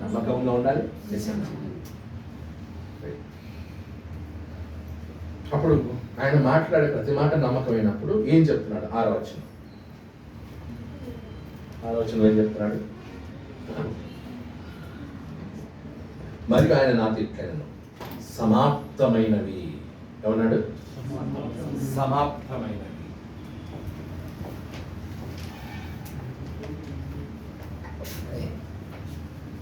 A: నమ్మకంగా ఉండాలి. అప్పుడు ఆయన మాట్లాడే ప్రతి మాట నమ్మకమైనప్పుడు ఏం చెప్తున్నాడు? ఆలోచన ఏం చెప్తున్నాడు? మరియు ఆయన నాతో ఇట్లనను, సమాప్తమైనవి. ఏమన్నాడు? సమాప్తమైనవి.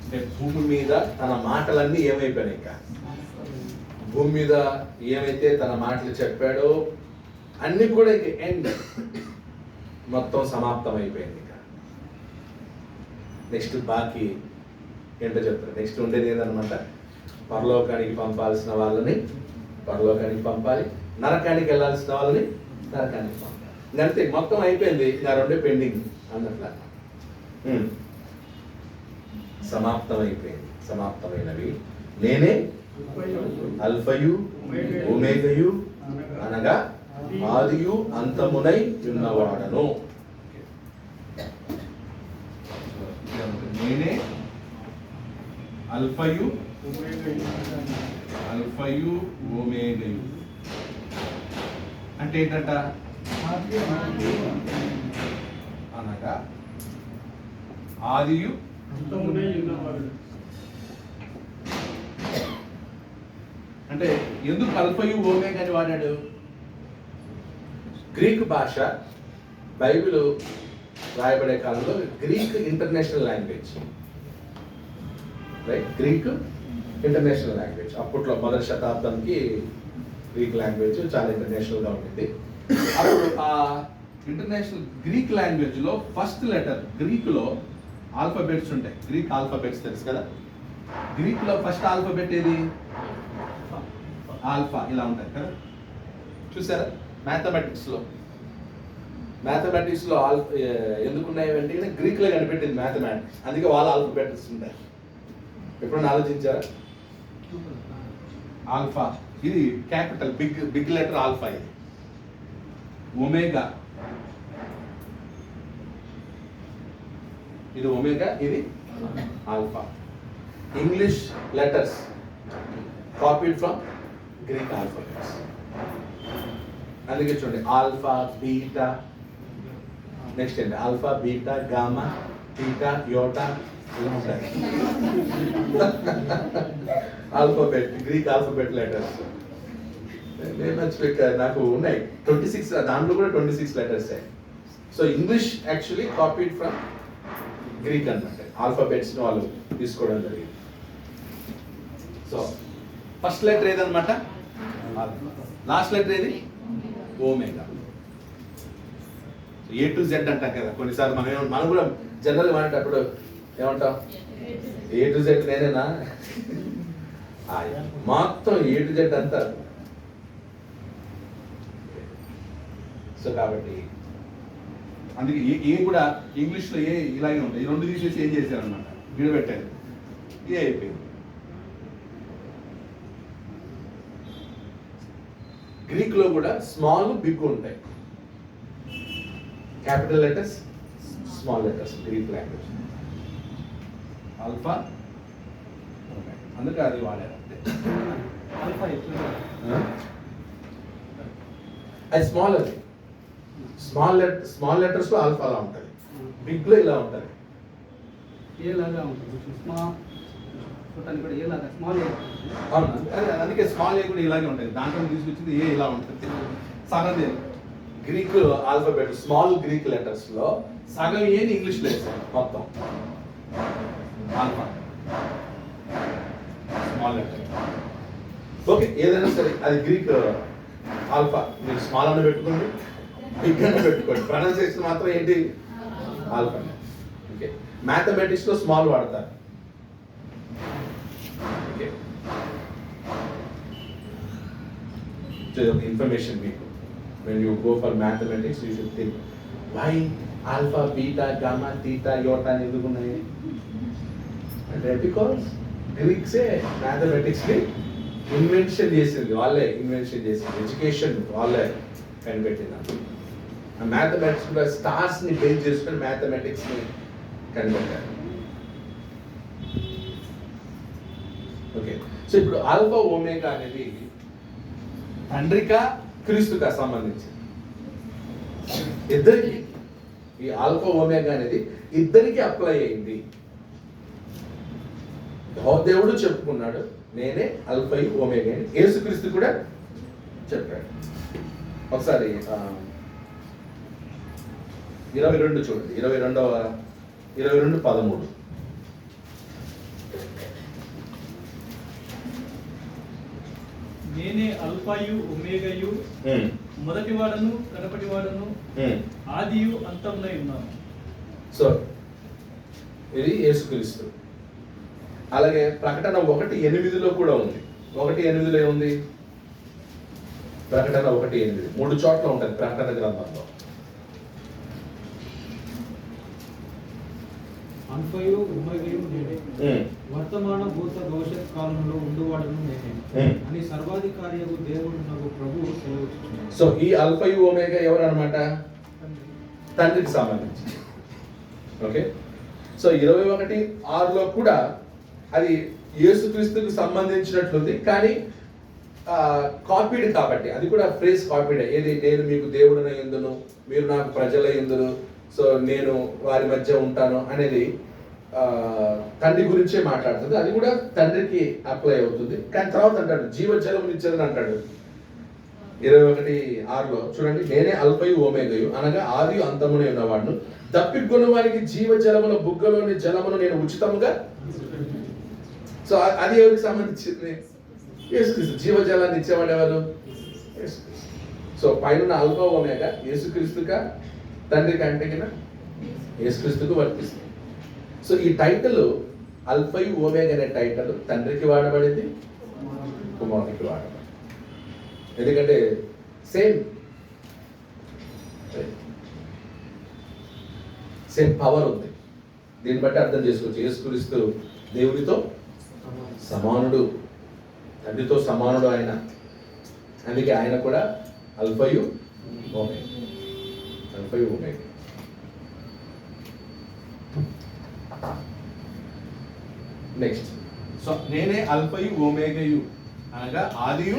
A: అంటే భూమి మీద తన మాటలన్నీ ఏమైపోయినాయి? ఇంకా భూమి మీద ఏమైతే తన మాటలు చెప్పాడో అన్ని కూడా ఇక ఎండ్, మొత్తం సమాప్తం అయిపోయింది. ఇక నెక్స్ట్ బాకీ ఏంటో చెప్తారు. నెక్స్ట్ ఉండేది ఏదన్నమాట, పరలోకానికి పంపాల్సిన వాళ్ళని పరలోకానికి పంపాలి, నరకానికి వెళ్ళాల్సిన వాళ్ళని నరకానికి పంపాలి. అంతే, మొత్తం అయిపోయింది. ఇంకా రెండే పెండింగ్ అన్నట్ల. సమాప్తం అయిపోయింది. సమాప్తమైనవి నేనే అల్ఫయు ఒమేగయు అనగా ఆదియు అంతమునై ఉన్నవాడను. నేనే అల్ఫయు ఒమేగయు అంటే ఏంటంట? అనగా ఆదియు అంటే ఎందుకు అల్ఫయు ఒమేగా అని వాడాడు? గ్రీక్ భాష బైబిల్ రాయబడే కాలంలో Greek international language, right? Greek international language. అప్పట్లో మొదటి శతాబ్దంకి గ్రీక్ లాంగ్వేజ్ చాలా ఇంటర్నేషనల్గా ఉంటుంది. అప్పుడు ఆ ఇంటర్నేషనల్ గ్రీక్ లాంగ్వేజ్లో ఫస్ట్ లెటర్, గ్రీకులో ఆల్ఫాబెట్స్ ఉంటాయి. గ్రీక్ ఆల్ఫాబెట్స్ తెలుసు కదా. గ్రీక్లో ఫస్ట్ ఆల్ఫాబెట్ ఏది? ఆల్ఫా. ఇలా ఉంటాయి కదా, చూసారా? మ్యాథమెటిక్స్లో ఎందుకున్నాయి అంటే గ్రీక్లో కనిపెట్టింది మ్యాథమెటిక్స్, అందుకే వాళ్ళ ఆల్ఫాబెట్స్ ఉంటాయి. ఎప్పుడైనా ఆలోచించారా? ఆల్ఫా ఇది క్యాపిటల్, బిగ్ లెటర్ ఆల్ఫా. ఇది ఒమేగా, ఇది ఒమేగా, ఇది alpha. English letters copied from Greek alphabets. అందుకే చూడండి, ఆల్ఫా, బీటా, నెక్స్ట్ ఏంటి? ఆల్ఫా, బీటా, గామా, టీటా, యోటా, ఇలా ఉంటాయి ఆల్ఫాబెట్, గ్రీక్ ఆల్ఫాబెట్ లెటర్స్. నాకు ఉన్నాయి 26, దాంట్లో కూడా 26 letters. So English actually copied from Greek అన్నమాట. ఆల్ఫాబెట్స్ని వాళ్ళు తీసుకోవడం జరిగింది. సో ఫస్ట్ లెటర్ ఏదన్నమాట? లాస్ట్ లెటర్ ఏది? ఓమేగా. ఏ టు జెడ్ అంటాం కదా కొన్నిసార్లు. మనం కూడా జనరల్గా మాట్లాడేటప్పుడు ఏమంటాం? ఏ టు జెడ్ నేనేనా? మొత్తం ఏ టు జెడ్ అంతా. సో కాబట్టి అందుకే ఏ కూడా ఇంగ్లీష్లో ఏ ఇలాగే ఉంటాయి. ఈ రెండు తీసేసి ఏం చేశారనమాట, విడబెట్టారు. ఏ అయిపోయింది. గ్రీక్లో కూడా స్మాల్, బిగ్ ఉంటాయి. Capital letters, small letters. Greek language alpha, అందుకే అది వాడారు. అది స్మాల్, అది స్మాల్ లెటర్స్ లో ఆల్ఫా అలా ఉంటుంది, బిగ్ లో ఇలా ఉంటుంది.
C: ఏలాగా ఉంటుంది స్మాల్.
A: అందుకే స్మాల్ ఏ కూడా ఇలాగే ఉంటుంది. దాంట్లో తీసుకొచ్చింది ఏ ఇలా ఉంటుంది. సగం Greek alphabet small Greek letters లో సగం ఏది ఇంగ్లీష్ లో వేసాను మొత్తం. ఆల్ఫా స్మాల్ లెటర్, ఓకే, ఏదైనా సరే అది గ్రీక్ ఆల్ఫా, మీరు స్మాల్ అని పెట్టుకోండి, బిగ్ అని పెట్టుకోండి, ప్రొనౌన్సియేషన్ మాత్రం ఏంటి ఆల్ఫా. ఓకే, మ్యాథమెటిక్స్ లో స్మాల్ వాడతారు. ఓకే, ఇన్ఫర్మేషన్ మీకు, when you go for mathematics you should think why alpha beta gamma theta iota అని ఎందుకు ఉన్నాయి అంటే బికాస్ గ్రీక్సే మ్యాథమెటిక్స్ ని ఇన్వెన్షన్ చేసింది, వాళ్ళే ఇన్వెన్షన్ చేసింది, ఎడ్యుకేషన్ వాళ్ళే కనిపెట్టింది. ఆ మ్యాథమెటిక్స్ కూడా స్టార్స్ ని బేస్ చేసుకొని మ్యాథమెటిక్స్ ని కనిపెట్టారు. ఓకే, సో ఇప్పుడు ఆల్ఫా ఒమేగా అనేది తండ్రికా క్రీస్తుకా సంబంధించి ఇద్దరికి, ఈ ఆల్ఫా ఒమేగా అనేది ఇద్దరికి అప్లై అయింది. దేవుడు చెప్పుకున్నాడు నేనే అల్ఫా ఒమేగా అని, యేసుక్రీస్తు కూడా చెప్పాడు. ఒకసారి 22 చూడండి, 22:13.
C: నేనే అల్ఫాయు ఒమేగయు, మొదటి వాడను కడపటి వాడను, ఆదియు అంతమునై ఉన్నాను.
A: సో ఇది యేసుక్రీస్తు. అలాగే ప్రకటన 1:8 కూడా ఉంది. 1:8 ఏముంది? ప్రకటన 1:8 3 చోట్ల ఉంటుంది ప్రకటన గ్రంథంలో.
D: అల్ఫయు ఒమేగయు నేనే, వర్తమాన భూత భవిష్యత్ కాలంలో ఉండువాడను నేనే అని సర్వాధికారియగు దేవుడు నాకు ప్రభువు సెలవిస్తున్నాడు.
A: సో ఈ అల్ఫయు ఒమేగా ఎవరు అన్నమాట? తండ్రికి సంబంధించి. ఓకే, సో 21:6 కూడా అది యేసుక్రీస్తుకు సంబంధించినట్లుంది, కానీ కాపీడ్ కాబట్టి అది కూడా ఫ్రేజ్ కాపీడే. ఏది? నేను మీకు దేవుడినై యుందును, మీరు నాకు ప్రజలై యుందురు, సో నేను వారి మధ్య ఉంటాను అనేది తండ్రి గురించే మాట్లాడుతుంది. అది కూడా తండ్రికి అప్లై అవుతుంది. కానీ తర్వాత అంటాడు జీవజలం ఇచ్చేదని అంటాడు 21:6 చూడండి, నేనే అల్ఫయు ఒమేగయు అనగా ఆది అంతమునే ఉన్నవాడును, దప్పికొన్న వారికి జీవజలముల బుగ్గలోని జలమును నేను ఉచితముగా. సో అది ఎవరికి సంబంధించింది? యేసుక్రీస్తు. జీవజలాన్ని ఇచ్చేవాడు ఎవరు? యేసుక్రీస్తు. సో పైన అల్ఫా ఒమేగా యేసుక్రీస్తుగా తండ్రి కంటే కింద యేసుక్రీస్తుకు వర్తిస్తుంది. సో ఈ టైటిల్ అల్ఫయు ఒమేగా అనే టైటిల్ తండ్రికి వాడబడింది, కుమారునికి వాడబడింది. ఎందుకంటే సేమ్ పవర్ ఉంది. దీన్ని బట్టి అర్థం చేసుకోవచ్చు యేసుక్రీస్తు దేవుడితో సమానుడు, తండ్రితో సమానుడు ఆయన. అందుకే ఆయన కూడా అల్ఫయు ఒమేగా, అల్ఫయు ఒమేగా. నెక్స్ట్, సో నేనే అల్ఫయు ఒమేగయు అనగా ఆదియు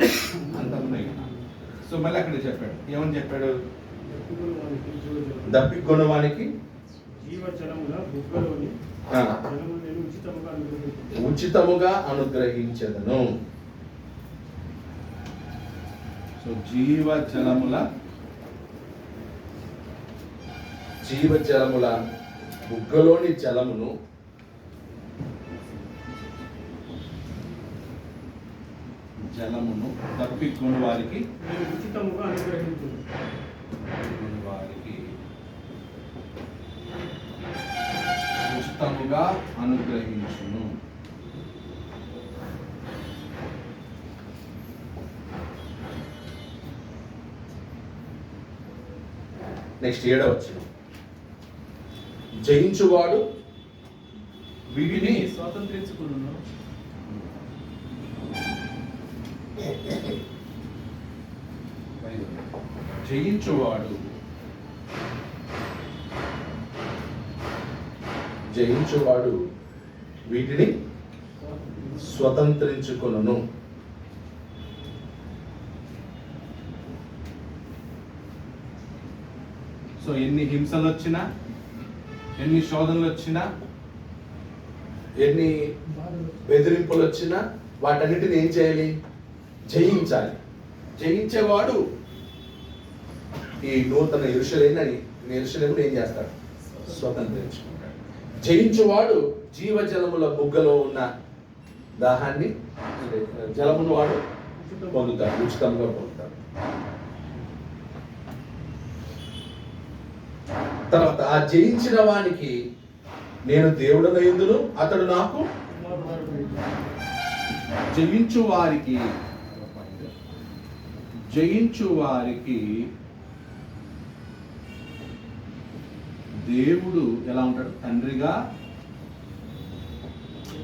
A: అంతమునై ఉన్నాను. సో మళ్ళీ అక్కడ చెప్పాడు, ఏమని చెప్పాడు? దప్పికొన్నవానికి
B: జీవజలముల బుగ్గలోని జలమును నేను
A: ఉచితముగా అనుగ్రహించెదను. సో జీవజలముల బుగ్గలోని జలమును తప్పికొన్న వారికి
B: నేను ఉచితముగా అనుగ్రహించును.
A: ఉచితముగా అనుగ్రహించును. నెక్స్ట్ 7వ వచనం, జయించువాడు వీటిని
C: స్వాతంత్రించుకును.
A: జయించువాడు వీటిని స్వతంత్రించుకొనును. సో ఎన్ని హింసలు వచ్చినా, ఎన్ని శోధనలు వచ్చినా, ఎన్ని బెదిరింపులు వచ్చినా వాటన్నిటిని ఏం చేయాలి? జయించాలి. జయించేవాడు ఈ నూతన యెరూషలేమును ఏం చేస్తాడు? స్వతంత్రించుకుంటాడు. జయించువాడు జీవజలముల బుగ్గలో ఉన్న దాహాన్ని, అంటే జలమును వాడు పొందుతారు, ఉచితంగా పొందుతారు. తర్వాత ఆ జయించిన వానికి నేను దేవుడనైందును, అతడు నాకు జయించు వారికి దేవుడు ఎలా ఉంటాడు?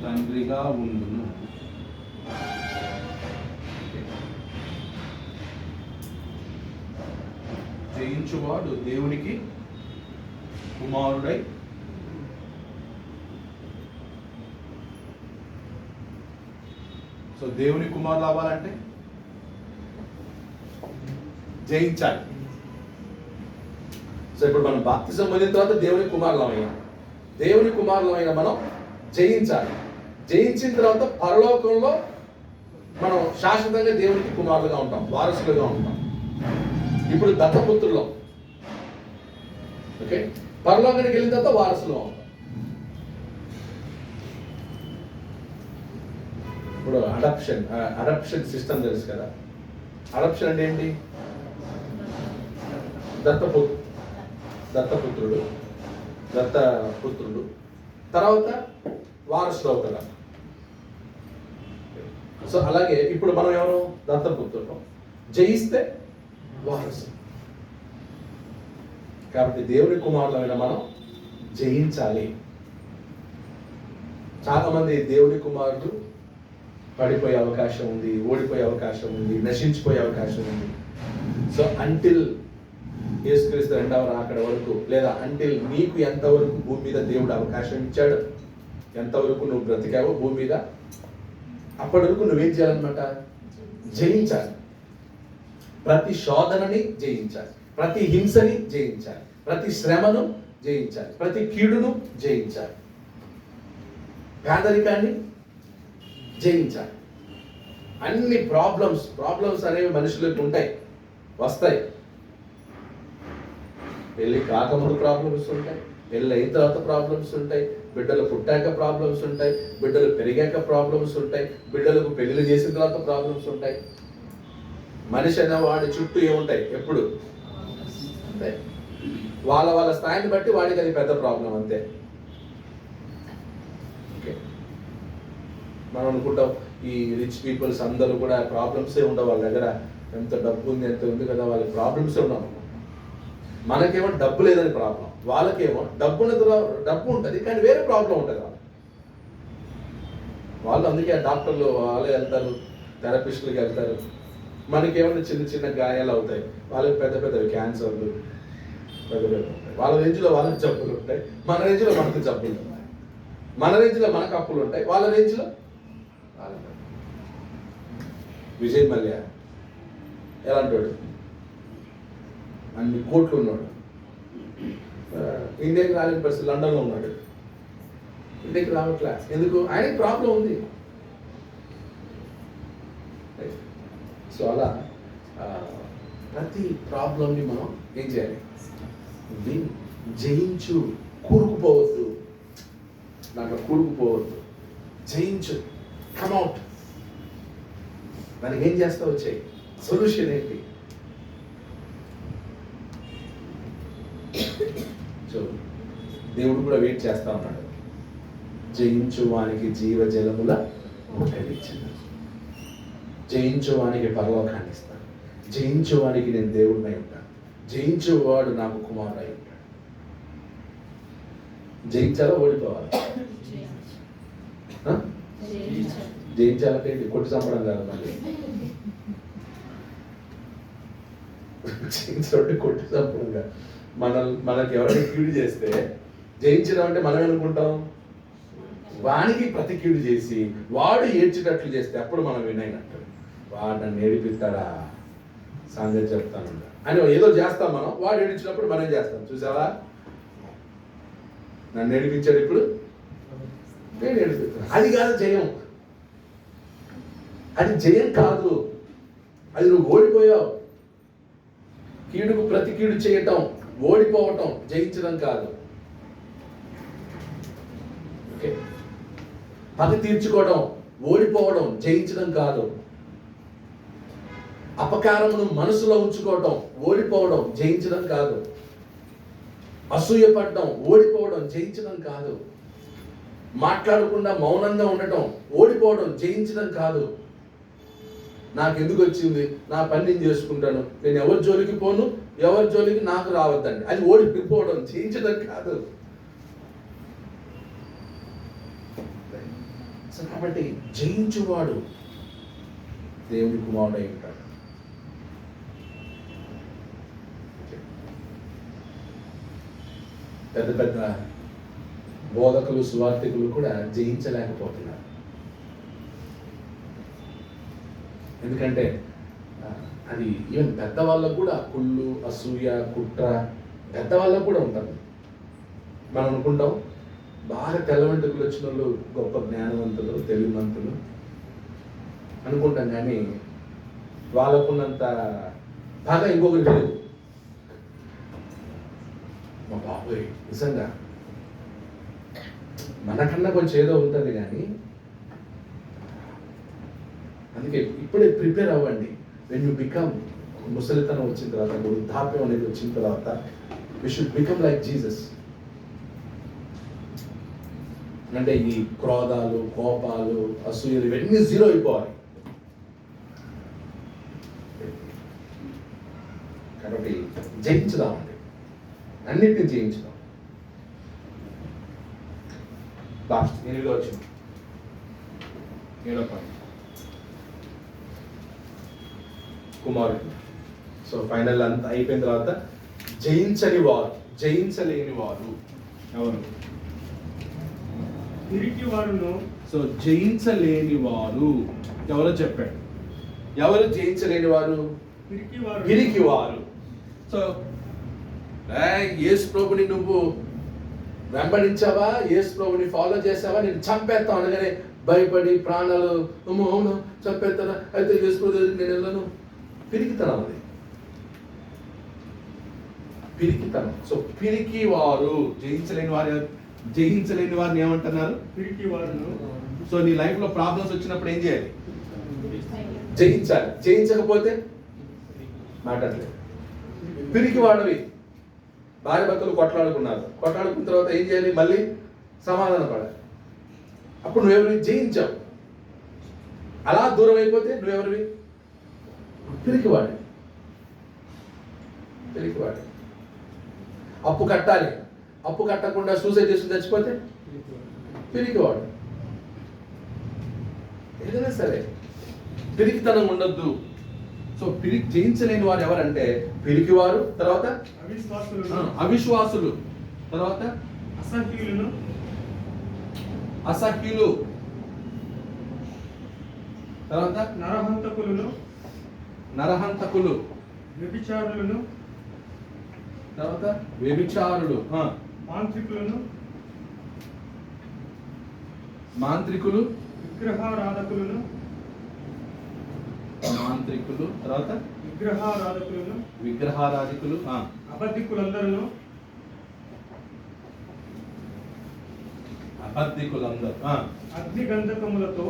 A: తండ్రిగా ఉండును. జయించువాడు దేవునికి కుమారుడై సో దేవుని కుమారులు అవ్వాలంటే జయించాలి. సో ఇప్పుడు మనం బాప్తిజం పొందిన తర్వాత దేవుని కుమారులమైనా, దేవుని కుమారులమైన మనం జయించాలి. జయించిన తర్వాత పరలోకంలో మనం శాశ్వతంగా దేవునికి కుమారులుగా ఉంటాం, వారసులుగా ఉంటాం. ఇప్పుడు దత్తపుత్రులం. ఓకే, పరలోకానికి వెళ్ళిన తర్వాత వారసులు ఉంటాం. ఇప్పుడు అడాప్షన్ సిస్టమ్ తెలుసు కదా. అడాప్షన్ అంటే ఏంటి? దత్తపుత్రుడు తర్వాత వారసులు అవుతారు. సో అలాగే ఇప్పుడు మనం ఎవరు? దత్తపుత్రులు. జయిస్తే వారసు. కాబట్టి దేవుని కుమారులైన మనం జయించాలి. చాలా మంది దేవుని కుమారులు పడిపోయే అవకాశం ఉంది, ఓడిపోయే అవకాశం ఉంది, నశించిపోయే అవకాశం ఉంది. సో అంటిల్ యేసుక్రీస్తు రెండవ రాకడ వరకు, లేదా అంటిల్ నీకు ఎంతవరకు భూమి మీద దేవుడు అవకాశం ఇచ్చాడు, ఎంతవరకు నువ్వు బ్రతికావో భూమి మీద, అప్పటి వరకు నువ్వేం చేయాలన్నమాట? జయించాలి. ప్రతి శోధనని జయించాలి, ప్రతి హింసని జయించాలి, ప్రతి శ్రమను జయించాలి, ప్రతి కీడును జయించాలి, పేదరికాన్ని జయించాలి. అన్ని ప్రాబ్లమ్స్ అనేవి మనుషులకు ఉంటాయి, వస్తాయి. పెళ్ళి కాకముందు ప్రాబ్లమ్స్ ఉంటాయి, పెళ్ళి అయిన తర్వాత ప్రాబ్లమ్స్ ఉంటాయి, బిడ్డలు పుట్టాక ప్రాబ్లమ్స్ ఉంటాయి, బిడ్డలు పెరిగాక ప్రాబ్లమ్స్ ఉంటాయి, బిడ్డలకు పెళ్లి చేసిన తర్వాత ప్రాబ్లమ్స్ ఉంటాయి. మనిషి అనే వాడి చుట్టూ ఏముంటాయి ఎప్పుడు? అంతే, వాళ్ళ స్థాయిని బట్టి వాడికి అది పెద్ద ప్రాబ్లం. అంతే. ఓకే, మనం అనుకుంటాం ఈ రిచ్ పీపుల్స్ అందరూ కూడా ప్రాబ్లమ్సే ఉండవు, వాళ్ళ దగ్గర ఎంత డబ్బు ఉంది, ఎంత ఉంది కదా, వాళ్ళకి ప్రాబ్లమ్సే ఉన్నాం. మనకేమో డబ్బు లేదని ప్రాబ్లం, వాళ్ళకేమో డబ్బు ఉంటుంది కానీ వేరే ప్రాబ్లం ఉంటుంది. వాళ్ళు అందుకే డాక్టర్లు వాళ్ళే వెళ్తారు, థెరపిస్టులకి వెళ్తారు. మనకేమైనా చిన్న చిన్న గాయాలు అవుతాయి, వాళ్ళకి పెద్ద పెద్దవి క్యాన్సర్లు పెద్ద ఉంటాయి. వాళ్ళ రేంజ్లో వాళ్ళకి జబ్బులు ఉంటాయి, మన రేంజ్లో మనకు జబ్బులు ఉంటాయి. మన రేంజ్లో మనకు అప్పులు ఉంటాయి, వాళ్ళ రేంజ్లో వాళ్ళకి. విజయ్ మల్య ఎలాంటి వాడు? అన్ని కోట్లు ఉన్నాడు, ఇండియాకి రాలేని పరిస్థితి, లండన్లో ఉన్నాడు, ఇండియాకి రావట్లే. ఎందుకు? ఆయనకి ప్రాబ్లం ఉంది. సో అలా ప్రతి ప్రాబ్లంని మనం ఏం చేయాలి? జయించు, కూరుకుపోవద్దు, దాంట్లో కూరుకుపోవద్దు, జయించు, కమ్అట్. దానికి ఏం చేస్తావు? వచ్చాయి సొల్యూషన్ ఏంటి? సో దేవుడు కూడా వెయిట్ చేస్తా ఉన్నాడు. జయించు వానికి జీవజలముల ఊటనిచ్చాను, జయించు వానికి పరలోకాన్ని ఇస్తాను, జయించు వానికి నేను దేవుడినై ఉంటాను, జయించువాడు నాకు కుమారుడై ఉంటాడు. జయించాలా ఓడిపోవాలి? జయించాలంటే కొట్టి చంపడం కాదు, మళ్ళీ జయించాలంటే కొట్టి చంపడం కాదు. మనకి ఎవరైనా కీడు చేస్తే జయించడం అంటే మనం అనుకుంటాం వానికి ప్రతి కీడు చేసి వాడు ఏడ్చేటట్లు చేస్తే అప్పుడు మనం వినైనట్టు. వాడు నన్ను ఏడిపిస్తాడా, సంగతి చెప్తాను అని ఏదో చేస్తాం మనం, వాడు ఏడిచినప్పుడు మనం చేస్తాం. చూసావా, నన్ను ఏడిపించాడు, ఇప్పుడు నేను ఏడిపిస్తాను. అది కాదు జయం, అది జయం కాదు, అది నువ్వు ఓడిపోయావు. కీడుకు ప్రతి కీడు చేయటం ఓడిపోవటం, జయించడం కాదు. ఓకే, పగ తీర్చుకోవడం ఓడిపోవడం, జయించడం కాదు. అపకారమును మనసులో ఉంచుకోవడం ఓడిపోవడం, జయించడం కాదు. అసూయపడడం ఓడిపోవడం, జయించడం కాదు. మాట్లాడకుండా మౌనంగా ఉండటం ఓడిపోవడం, జయించడం కాదు. నాకెందుకు వచ్చింది, నా పని నేను చేసుకుంటాను, నేను ఎవరి జోలికి పోను, ఎవరి జోలికి నాకు రావద్దండి, అది ఓడిపోవడం, జయించడం కాదు. కాబట్టి జయించువాడు దేవుడి కుమారుడై ఉంటాడు. పెద్ద పెద్ద బోధకులు, సువార్థికులు కూడా జయించలేకపోతున్నారు. ఎందుకంటే అది ఈవెన్ పెద్దవాళ్ళకు కూడా కుళ్ళు, అసూయ, కుట్ర పెద్దవాళ్ళకు కూడా ఉంటుంది. మనం అనుకుంటాం బాగా తెల్లవంటుకులు వచ్చిన వాళ్ళు గొప్ప జ్ఞానవంతులు, తెలివివంతులు అనుకుంటాం, కానీ వాళ్ళకున్నంత బాగా ఇంకొకరికి లేదు. మా బాబోయ్, నిజంగా మనకన్నా కొంచెం ఏదో ఉంటుంది, కానీ అందుకే ఇప్పుడే ప్రిపేర్ అవ్వండి. వెన్ యూ బికమ్, ముసలితనం వచ్చిన తర్వాత, వృద్ధాప్యం అనేది వచ్చిన తర్వాత, we should become like Jesus. అంటే ఈ క్రోధాలు, కోపాలు, అసూయలు ఇవన్నీ జీరో అయిపోవాలి. కాబట్టి జయించుదామండి, అన్నిటిని జయించుదాం. లాస్ట్ 8వ వచనం, 7వ పాయింట్, కుమారుడు. సో ఫైనల్ అంతా అయిపోయిన తర్వాత జయించని వారు, జయించలేని వారు ఎవరు?
B: పిరికి వారును.
A: సో జయించలేని వారు ఎవరో చెప్పాడు. ఎవరు జయించలేని వారు? పిరికి వారు. సో యేసు ప్రభుని నువ్వు వెంబడించావా, యేసు ప్రభుని ఫాలో చేసావా, నేను చంపేస్తాం అనగానే భయపడి ప్రాణాలు అవును చంపేస్తారా, అయితే యేసు ప్రభు దగ్గరికి నేను వెళ్ళను. పిరికితనం అది, పిరికితనం. సో పిరికి వారు, జయించలేని వారు. జయించలేని వారిని ఏమంటున్నారు?
B: పిరికి వారును.
A: సో నీ లైఫ్ లో ప్రాబ్లమ్స్ వచ్చినప్పుడు ఏం చేయాలి? జయించాలి. జయించకపోతే మాట్లాడలేదు. పిరికి వాడవి. భార్య భర్తలు కొట్లాడుకున్నారు, కొట్లాడుకున్న తర్వాత ఏం చేయాలి? మళ్ళీ సమాధాన పడాలి. అప్పుడు నువ్వెవరివి? జయించావు. అలా దూరం అయిపోతే నువ్వెవరివి? పిరికివాడి. పిరికివాడి. అప్పు కట్టాలి, అప్పు కట్టకుండా సూసైడ్ చేసి చచ్చిపోతే పిరికివాడు. ఏదైనా సరే పిరికితనం ఉండొద్దు. సో జయించలేని వారు ఎవరంటే పిరికివారు, తర్వాత అవిశ్వాసులు, తర్వాత అసహ్యులు, తర్వాత నరహంతకులు,
B: వ్యభిచారులను,
A: తర్వాత వ్యభిచారులు, మాంత్రికులు,
B: విగ్రహారాధకులను,
A: తర్వాత విగ్రహారాధికులు,
B: అబద్ధికులందరూ,
A: అబద్ధికులందరూ
B: అగ్ని గంధకములతో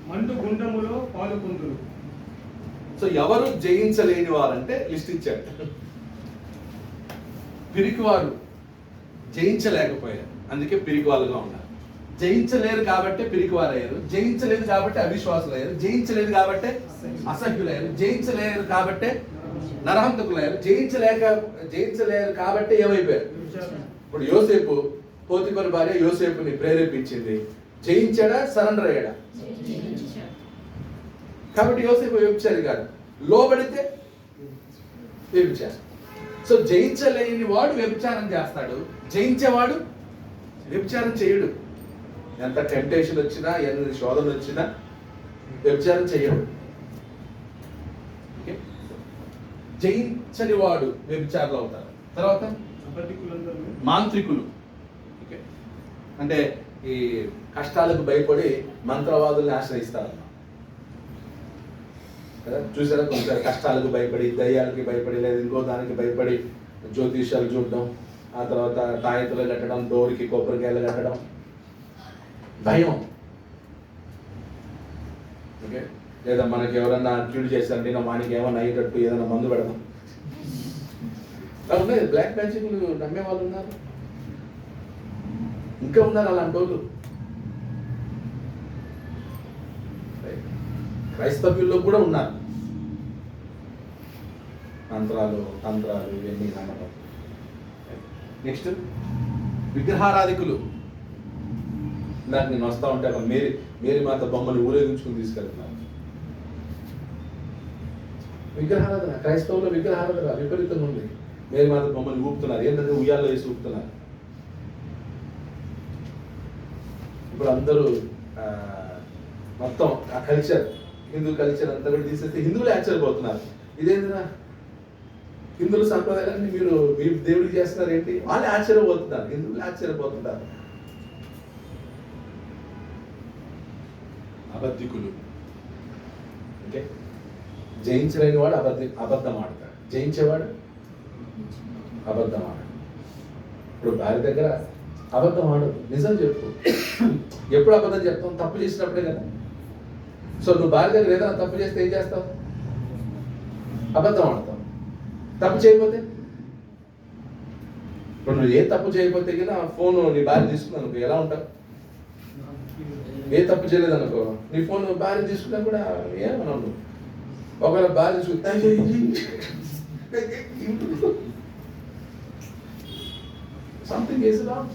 B: మండు గుండములో పాలుకొందురు.
A: సో ఎవరు జయించలేని వారంటే లిస్ట్ ఇచ్చాడు. పిరికివారు జయించలేకపోయారు, అందుకే పిరికివాళ్ళుగా ఉన్నారు. జయించలేరు కాబట్టి పిరికివారయ్యారు, జయించలేదు కాబట్టి అవిశ్వాసులు అయ్యారు, జయించలేదు కాబట్టి అసహ్యులయ్యారు, జయించలేరు కాబట్టి నరహంతకులయ్యారు, జయించలేరు కాబట్టి ఏమైపోయారు? ఇప్పుడు యోసేపు, పోతిఫరు భార్య యోసేపుని ప్రేరేపించింది, జయించాడా, సరెండర్ అయ్యాడా? కాబట్టి యోసేపు వ్యభిచారి కాదు, లోబడితే వ్యభిచారం. సో జయించలేని వాడు వ్యభిచారం చేస్తాడు, జయించేవాడు వ్యభిచారం చేయడు. ఎంత టెంప్టేషన్ వచ్చినా, ఎన్ని శోధన వచ్చినా వ్యభిచారం చేయడు. జయించని వాడు వ్యభిచారులు అవుతారు. తర్వాత మాంత్రికులు, అంటే ఈ కష్టాలకు భయపడి మంత్రవాదుల్ని ఆశ్రయిస్తారు కదా, చూసారా? కొంచెం కష్టాలకు భయపడి, దయ్యాలకి భయపడి, లేదా ఇంకో దానికి భయపడి జ్యోతిష్యాలు చూడడం, ఆ తర్వాత తాయెత్తులు కట్టడం, డోర్కి కొబ్బరికాయలు కట్టడం, భయం. ఓకే, లేదా మనకి ఎవరన్నా కీడు చేశారంటే వానికి ఏమన్నా అయ్యేటట్టు ఏదైనా మందు పెడదాం. ఉన్నాయి బ్లాక్ మ్యాజిక్లు నమ్మే వాళ్ళు ఉన్నారు, ఇంకా ఉన్నారు అలాంటి వాళ్ళు. క్రైస్తవ్యుల్లో కూడా ఉన్నారు తంత్రాలు ఇవన్నీ నమ్మకం. నెక్స్ట్ విగ్రహారాధికులు. నాకు నేను వస్తా ఉంటే అక్కడ మేరీ మాత బొమ్మని ఊరేగించుకుని తీసుకెళ్తున్నాను. విగ్రహారాధన, క్రైస్తవుల విగ్రహారాధన విపరీతంగా ఉంది. మేరీ మాత బొమ్మని ఊపుతున్నారు, ఏంటంటే ఉయ్యాల్లో వేసి ఊపుతున్నారు. ఇప్పుడు అందరూ మొత్తం ఆ కల్చర్, హిందూ కల్చర్ అంతా కూడా తీసేస్తే హిందువులు ఆశ్చర్యపోతున్నారు. ఇదేంటిరా హిందువుల సంప్రదాయాన్ని మీరు దేవుడికి చేస్తున్నారు ఏంటి? వాళ్ళు ఆశ్చర్యపోతున్నారు, హిందువులు ఆశ్చర్యపోతున్నారు. అబద్ధికులు, ఓకే, జయించలేని వాడు అబద్ధం ఆడతాడు, జయించేవాడు అబద్ధం ఆడతాడు. ఇప్పుడు భార్య దగ్గర అబద్ధం ఆడదు, నిజం చెప్పు. ఎప్పుడు అబద్ధం చెప్తాం? తప్పు చేసినప్పుడే కదా. సో నువ్వు భార్య దగ్గర ఏదైనా తప్పు చేస్తే ఏం చేస్తావు? అబద్ధం ఆడతావు. తప్పు చేయకపోతే, ఇప్పుడు నువ్వు ఏ తప్పు చేయకపోతే కదా ఫోన్ నీ భార్య తీసుకున్నావు అనుకో, ఎలా ఉంటావు? ఏ తప్పు చేయలేదు అనుకో, నీ ఫోన్ భార్య తీసుకున్నా కూడా ఏమన్నా నువ్వు. ఒకవేళ భార్య తీసుకుంటా సంథింగ్ ఈజ్ రాంగ్.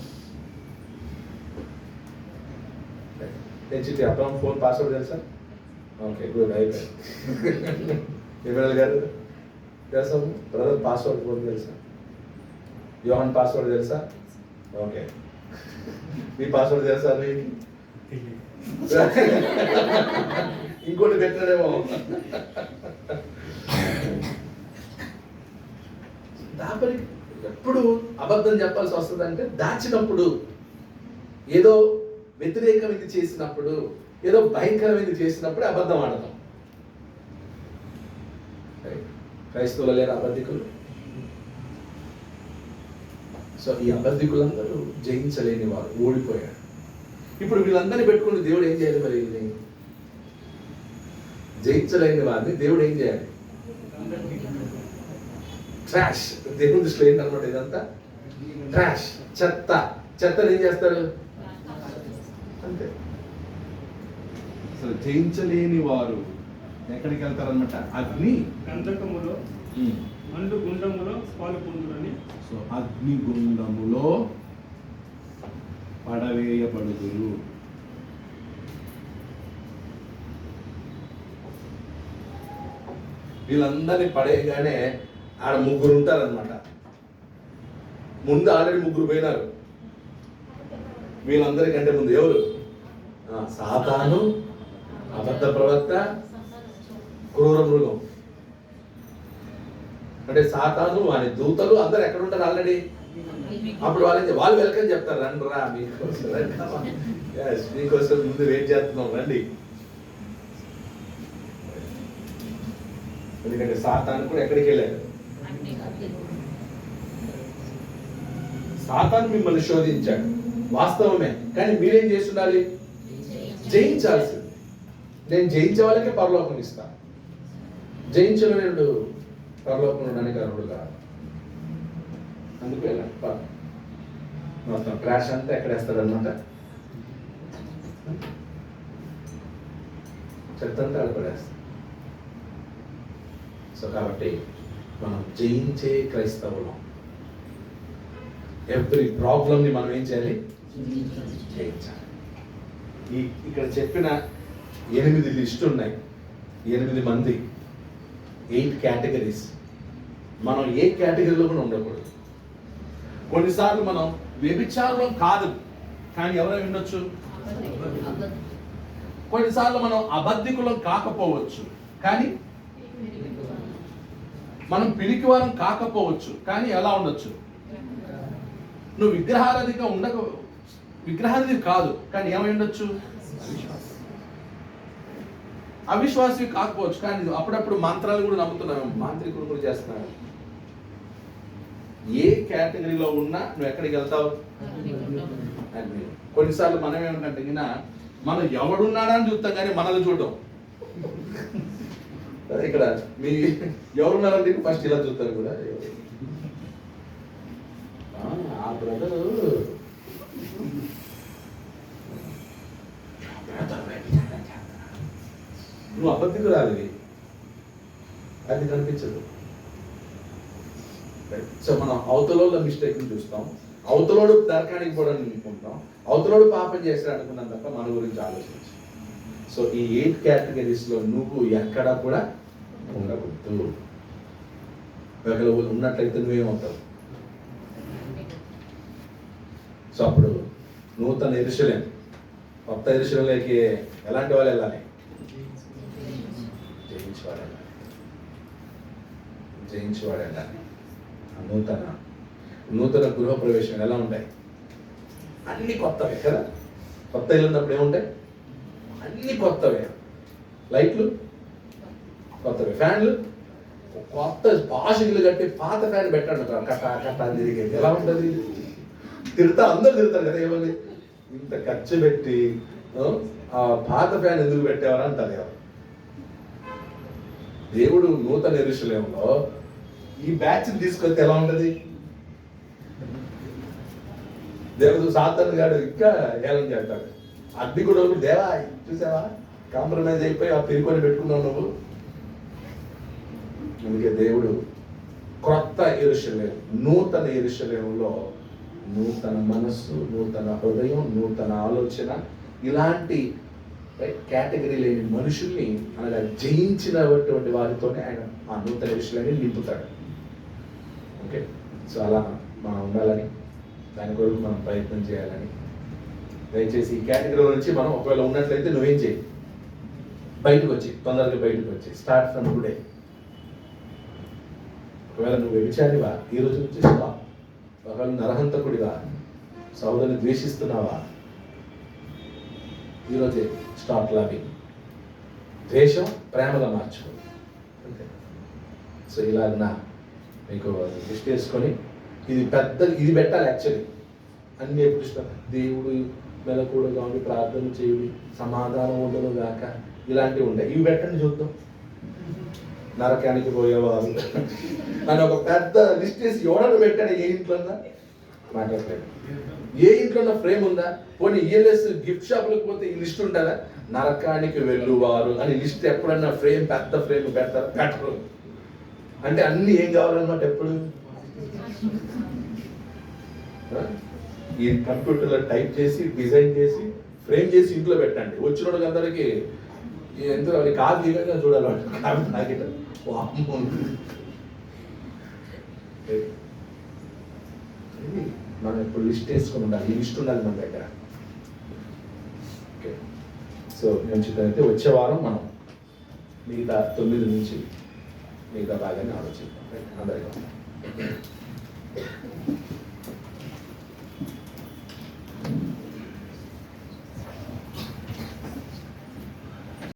A: హెచ్టి అప్పుడు ఫోన్ పాస్వర్డ్ తెలుసా? ఓకే, గుడ్, అయిపోయింది. ఇమ్రాన్ గారు తెలుసా? బ్రదర్ పాస్వర్డ్ ఫోన్ తెలుసా? యోహన్ పాస్వర్డ్ తెలుసా? ఓకే, మీ పాస్వర్డ్ తెలుసా? ఇంకోటి పెట్టాడేమో. దాపరి ఎప్పుడు అబద్ధం చెప్పాల్సి వస్తుంది అంటే దాచినప్పుడు, ఏదో వ్యతిరేకమైనది చేసినప్పుడు, ఏదో భయంకరమైనది చేసినప్పుడు అబద్ధం ఆడతాం. క్రైస్తవులు లేరు అబద్ధికులు. సో ఈ అబద్ధికులందరూ జయించలేని వారు, ఓడిపోయారు. ఇప్పుడు వీళ్ళందరినీ పెట్టుకుని దేవుడు ఏం చేయాలి? మరి జయించలేని వారిని దేవుడు ఏం చేయాలి? ట్రాష్. దేవుడి దృష్టిలో ఏంటన్నమాట ఇదంతా? ట్రాష్, చెత్త. చెత్తను ఏం చేస్తాడు? అంతే. అసలు జయించలేని వారు ఎక్కడికి వెళ్తారనమాట? అగ్ని
B: గంధకములో మండు గుండములో పాలు పొందురని.
A: సో అగ్ని గుండములో పడవేయబడుదురు. వీళ్ళందరినీ పడేయగానే ఆడ ముగ్గురు ఉంటారనమాట. ముందు ఆల్రెడీ ముగ్గురు పోయినారు. వీళ్ళందరికంటే ముందు ఎవరు? సాతాను, అబద్ధ ప్రవక్త, క్రూర మృగం. అంటే సాతాను, వాని దూతలు అందరు ఎక్కడ ఉంటారు ఆల్రెడీ. అప్పుడు వాళ్ళు వెల్కమ్ చెప్తారు, రండి రా మీకోసం ముందు వెయిట్ చేస్తున్నాం, రండి. ఎందుకంటే సాతాను కూడా ఎక్కడికి వెళ్ళారు? సాతాను మిమ్మల్ని శోధించాడు, వాస్తవమే. కానీ మీరేం చేస్తుండాలి? జయించాల్సింది. నేను జయించే వాళ్ళకే పరలోకం ఇస్తాను. జయించలేడు పరలోకం ఉండడానికి అర్హుడు కాదు. అందుకు వెళ్ళండి. మొత్తం క్రాష్ అంతా ఎక్కడేస్తాడనమాట? చెత్త అంతా ఆడపడేస్తాడు. సో కాబట్టి మనం జయించే క్రైస్తవులం. ఎవ్రీ ప్రాబ్లమ్ని మనం ఏం చేయాలి? జయించాలి. ఇక్కడ చెప్పిన 8 లిస్టు ఉన్నాయి, 8 మంది, 8 కేటగిరీస్. మనం ఏ కేటగిరీలో కూడా ఉండకూడదు. కొన్నిసార్లు మనం వ్యభిచారం కాదు కానీ ఎవరైనా ఉండొచ్చు. కొన్నిసార్లు మనం అబద్ధికులం కాకపోవచ్చు కానీ, మనం పిరికివారం కాకపోవచ్చు కానీ ఎలా ఉండొచ్చు? నువ్వు విగ్రహారాధి కాదు కానీ ఏమై ఉండొచ్చు? అవిశ్వాసి కాకపోవచ్చు కానీ అప్పుడప్పుడు మంత్రాలు కూడా నమ్ముతున్నావు, మాంత్రికులు కూడా చేస్తున్నావు. ఏ కేటగిరీలో ఉన్నా నువ్వు ఎక్కడికి వెళ్తావు? కొన్నిసార్లు మనం ఏమంటే మనం ఎవడున్నాడా అని చూస్తాం కానీ మనల్ని చూడటం. ఇక్కడ మీ ఎవరున్నారంటే ఫస్ట్ ఇలా చూస్తారు కూడా. ఆ బ్రదరు నువ్వు అబద్ధికు రాలి, అది కనిపించదు. సో మనం అవతలోళ్ళ మిస్టేక్ని చూస్తాం, అవతలోడు దర్కానికి పోవడానికి అనుకుంటాం, అవతలోడు పాపం చేస్తాడు అనుకున్నాం తప్ప మన గురించి ఆలోచించు. సో ఈ 8 కేటగిరీస్లో నువ్వు ఎక్కడా కూడా ఉండకూడదు. ఒకవేళ ఉన్నట్లయితే నువ్వేమవుతావు? సో అప్పుడు నూతన యెరూషలేము, కొత్త యెరూషలేములోకి ఎలాంటి వాళ్ళు వెళ్ళాలి? జయించేవాడు వెళ్ళాలి, జయించేవాడు వెళ్ళాలి. నూతన గృహ ప్రవేశం ఎలా ఉంటాయి? అన్ని కొత్తవే కదా. కొత్త ఇల్లు ఉన్నప్పుడు ఏముంటాయి? అన్ని కొత్తవే. లైట్లు కొత్తవే, ఫ్యాన్లు కొత్త, పాష్ ఇల్లు కట్టి పాత ఫ్యాన్ పెట్టండి కట్ట తిరిగేది ఎలా ఉంటుంది? అందరూ తిడతారు కదా, ఏమని ఇంత ఖర్చు పెట్టి ఆ పాత ఫ్యాన్ ఎందుకు పెట్టేవారు అంటారు ఎవరు. దేవుడు నూతన యెరూషలేములో ఈ బ్యాచ్ని తీసుకొస్తే ఎలా ఉంటుంది? దేవుడు సాతాను గాడు ఇంకా ఏలం చేస్తాడు. అగ్ని కూడా దేవా చూసావా, కాంప్రమైజ్ అయిపోయి ఆ పెరుకొని పెట్టుకున్నావు నువ్వు. అందుకే దేవుడు క్రొత్త యెరూషలేము, నూతన యెరూషలేములో నూతన మనస్సు, నూతన హృదయం, నూతన ఆలోచన, ఇలాంటి కేటగిరీ లేని మనుషుల్ని అనగా జయించినటువంటి వారితోనే ఆయన ఆ నూతన యెరూషలేముని నింపుతాడు. ఓకే, సో అలా మనం ఉండాలని, దాని కొరకు మనం ప్రయత్నం చేయాలని. దయచేసి ఈ కేటగిరీలో నుంచి మనం ఒకవేళ ఉన్నట్లయితే నువ్వేం చేయి, బయటకు వచ్చి, తొందరగా బయటకు వచ్చి, స్టార్ట్ ఫ్రమ్ టుడే. ఒకవేళ నువ్వు వ్యభిచారివా, ఈ రోజు నుంచి స్టాప్. ఒకవేళ నరహంతకుడిగా, సహోదరుని ద్వేషిస్తున్నావా, ఈరోజే స్టాప్ లవింగ్. ద్వేషం ప్రేమగా మార్చుకో. సో ఇలాగ మీకు దృష్టి వేసుకొని ఇది పెట్టాలి. యాక్చువల్లీ అన్ని ఎప్పుడు ఇష్టం, దేవుడు మెలకుడుగా ఉండి ప్రార్థన చేయుడి, సమాధానం ఉండదు గాక, ఇలాంటివి ఉంటాయి. ఇవి పెట్టండి చూద్దాం. నరకానికి పోయేవారు అని ఒక పెద్ద లిస్ట్ వేసి ఎవడన్నా పెట్టాడు ఏ ఇంట్లో మాట్లాడలేదు. ఏ ఇంట్లో ఫ్రేమ్ ఉందా? పోనీ ఈఎల్ఎస్ గిఫ్ట్ షాప్లకు పోతే ఈ లిస్ట్ ఉంటుందా? నరకానికి వెళ్ళువారు అని లిస్ట్ ఎప్పుడన్నా ఫ్రేమ్, పెద్ద ఫ్రేమ్ పెడతారు? పెట్టరు. అంటే అన్ని ఏం కావాలన్నమాట ఎప్పుడు ఈ కంప్యూటర్లో టైప్ చేసి, డిజైన్ చేసి, ఫ్రేమ్ చేసి ఇంట్లో పెట్టండి. వచ్చిన అందరికి ఎంతో కాదు దిగగా చూడాలి. కాదు తాగిట మనం ఇప్పుడు లిస్ట్ వేసుకుని ఉండాలి. ఈ లిస్ట్ ఉండాలి మన దగ్గర. ఓకే, సో మంచిదైతే వచ్చే వారం మనం మిగతా 9 నుంచి మిగతా బాగానే ఆలోచిద్దాం. అందరికీ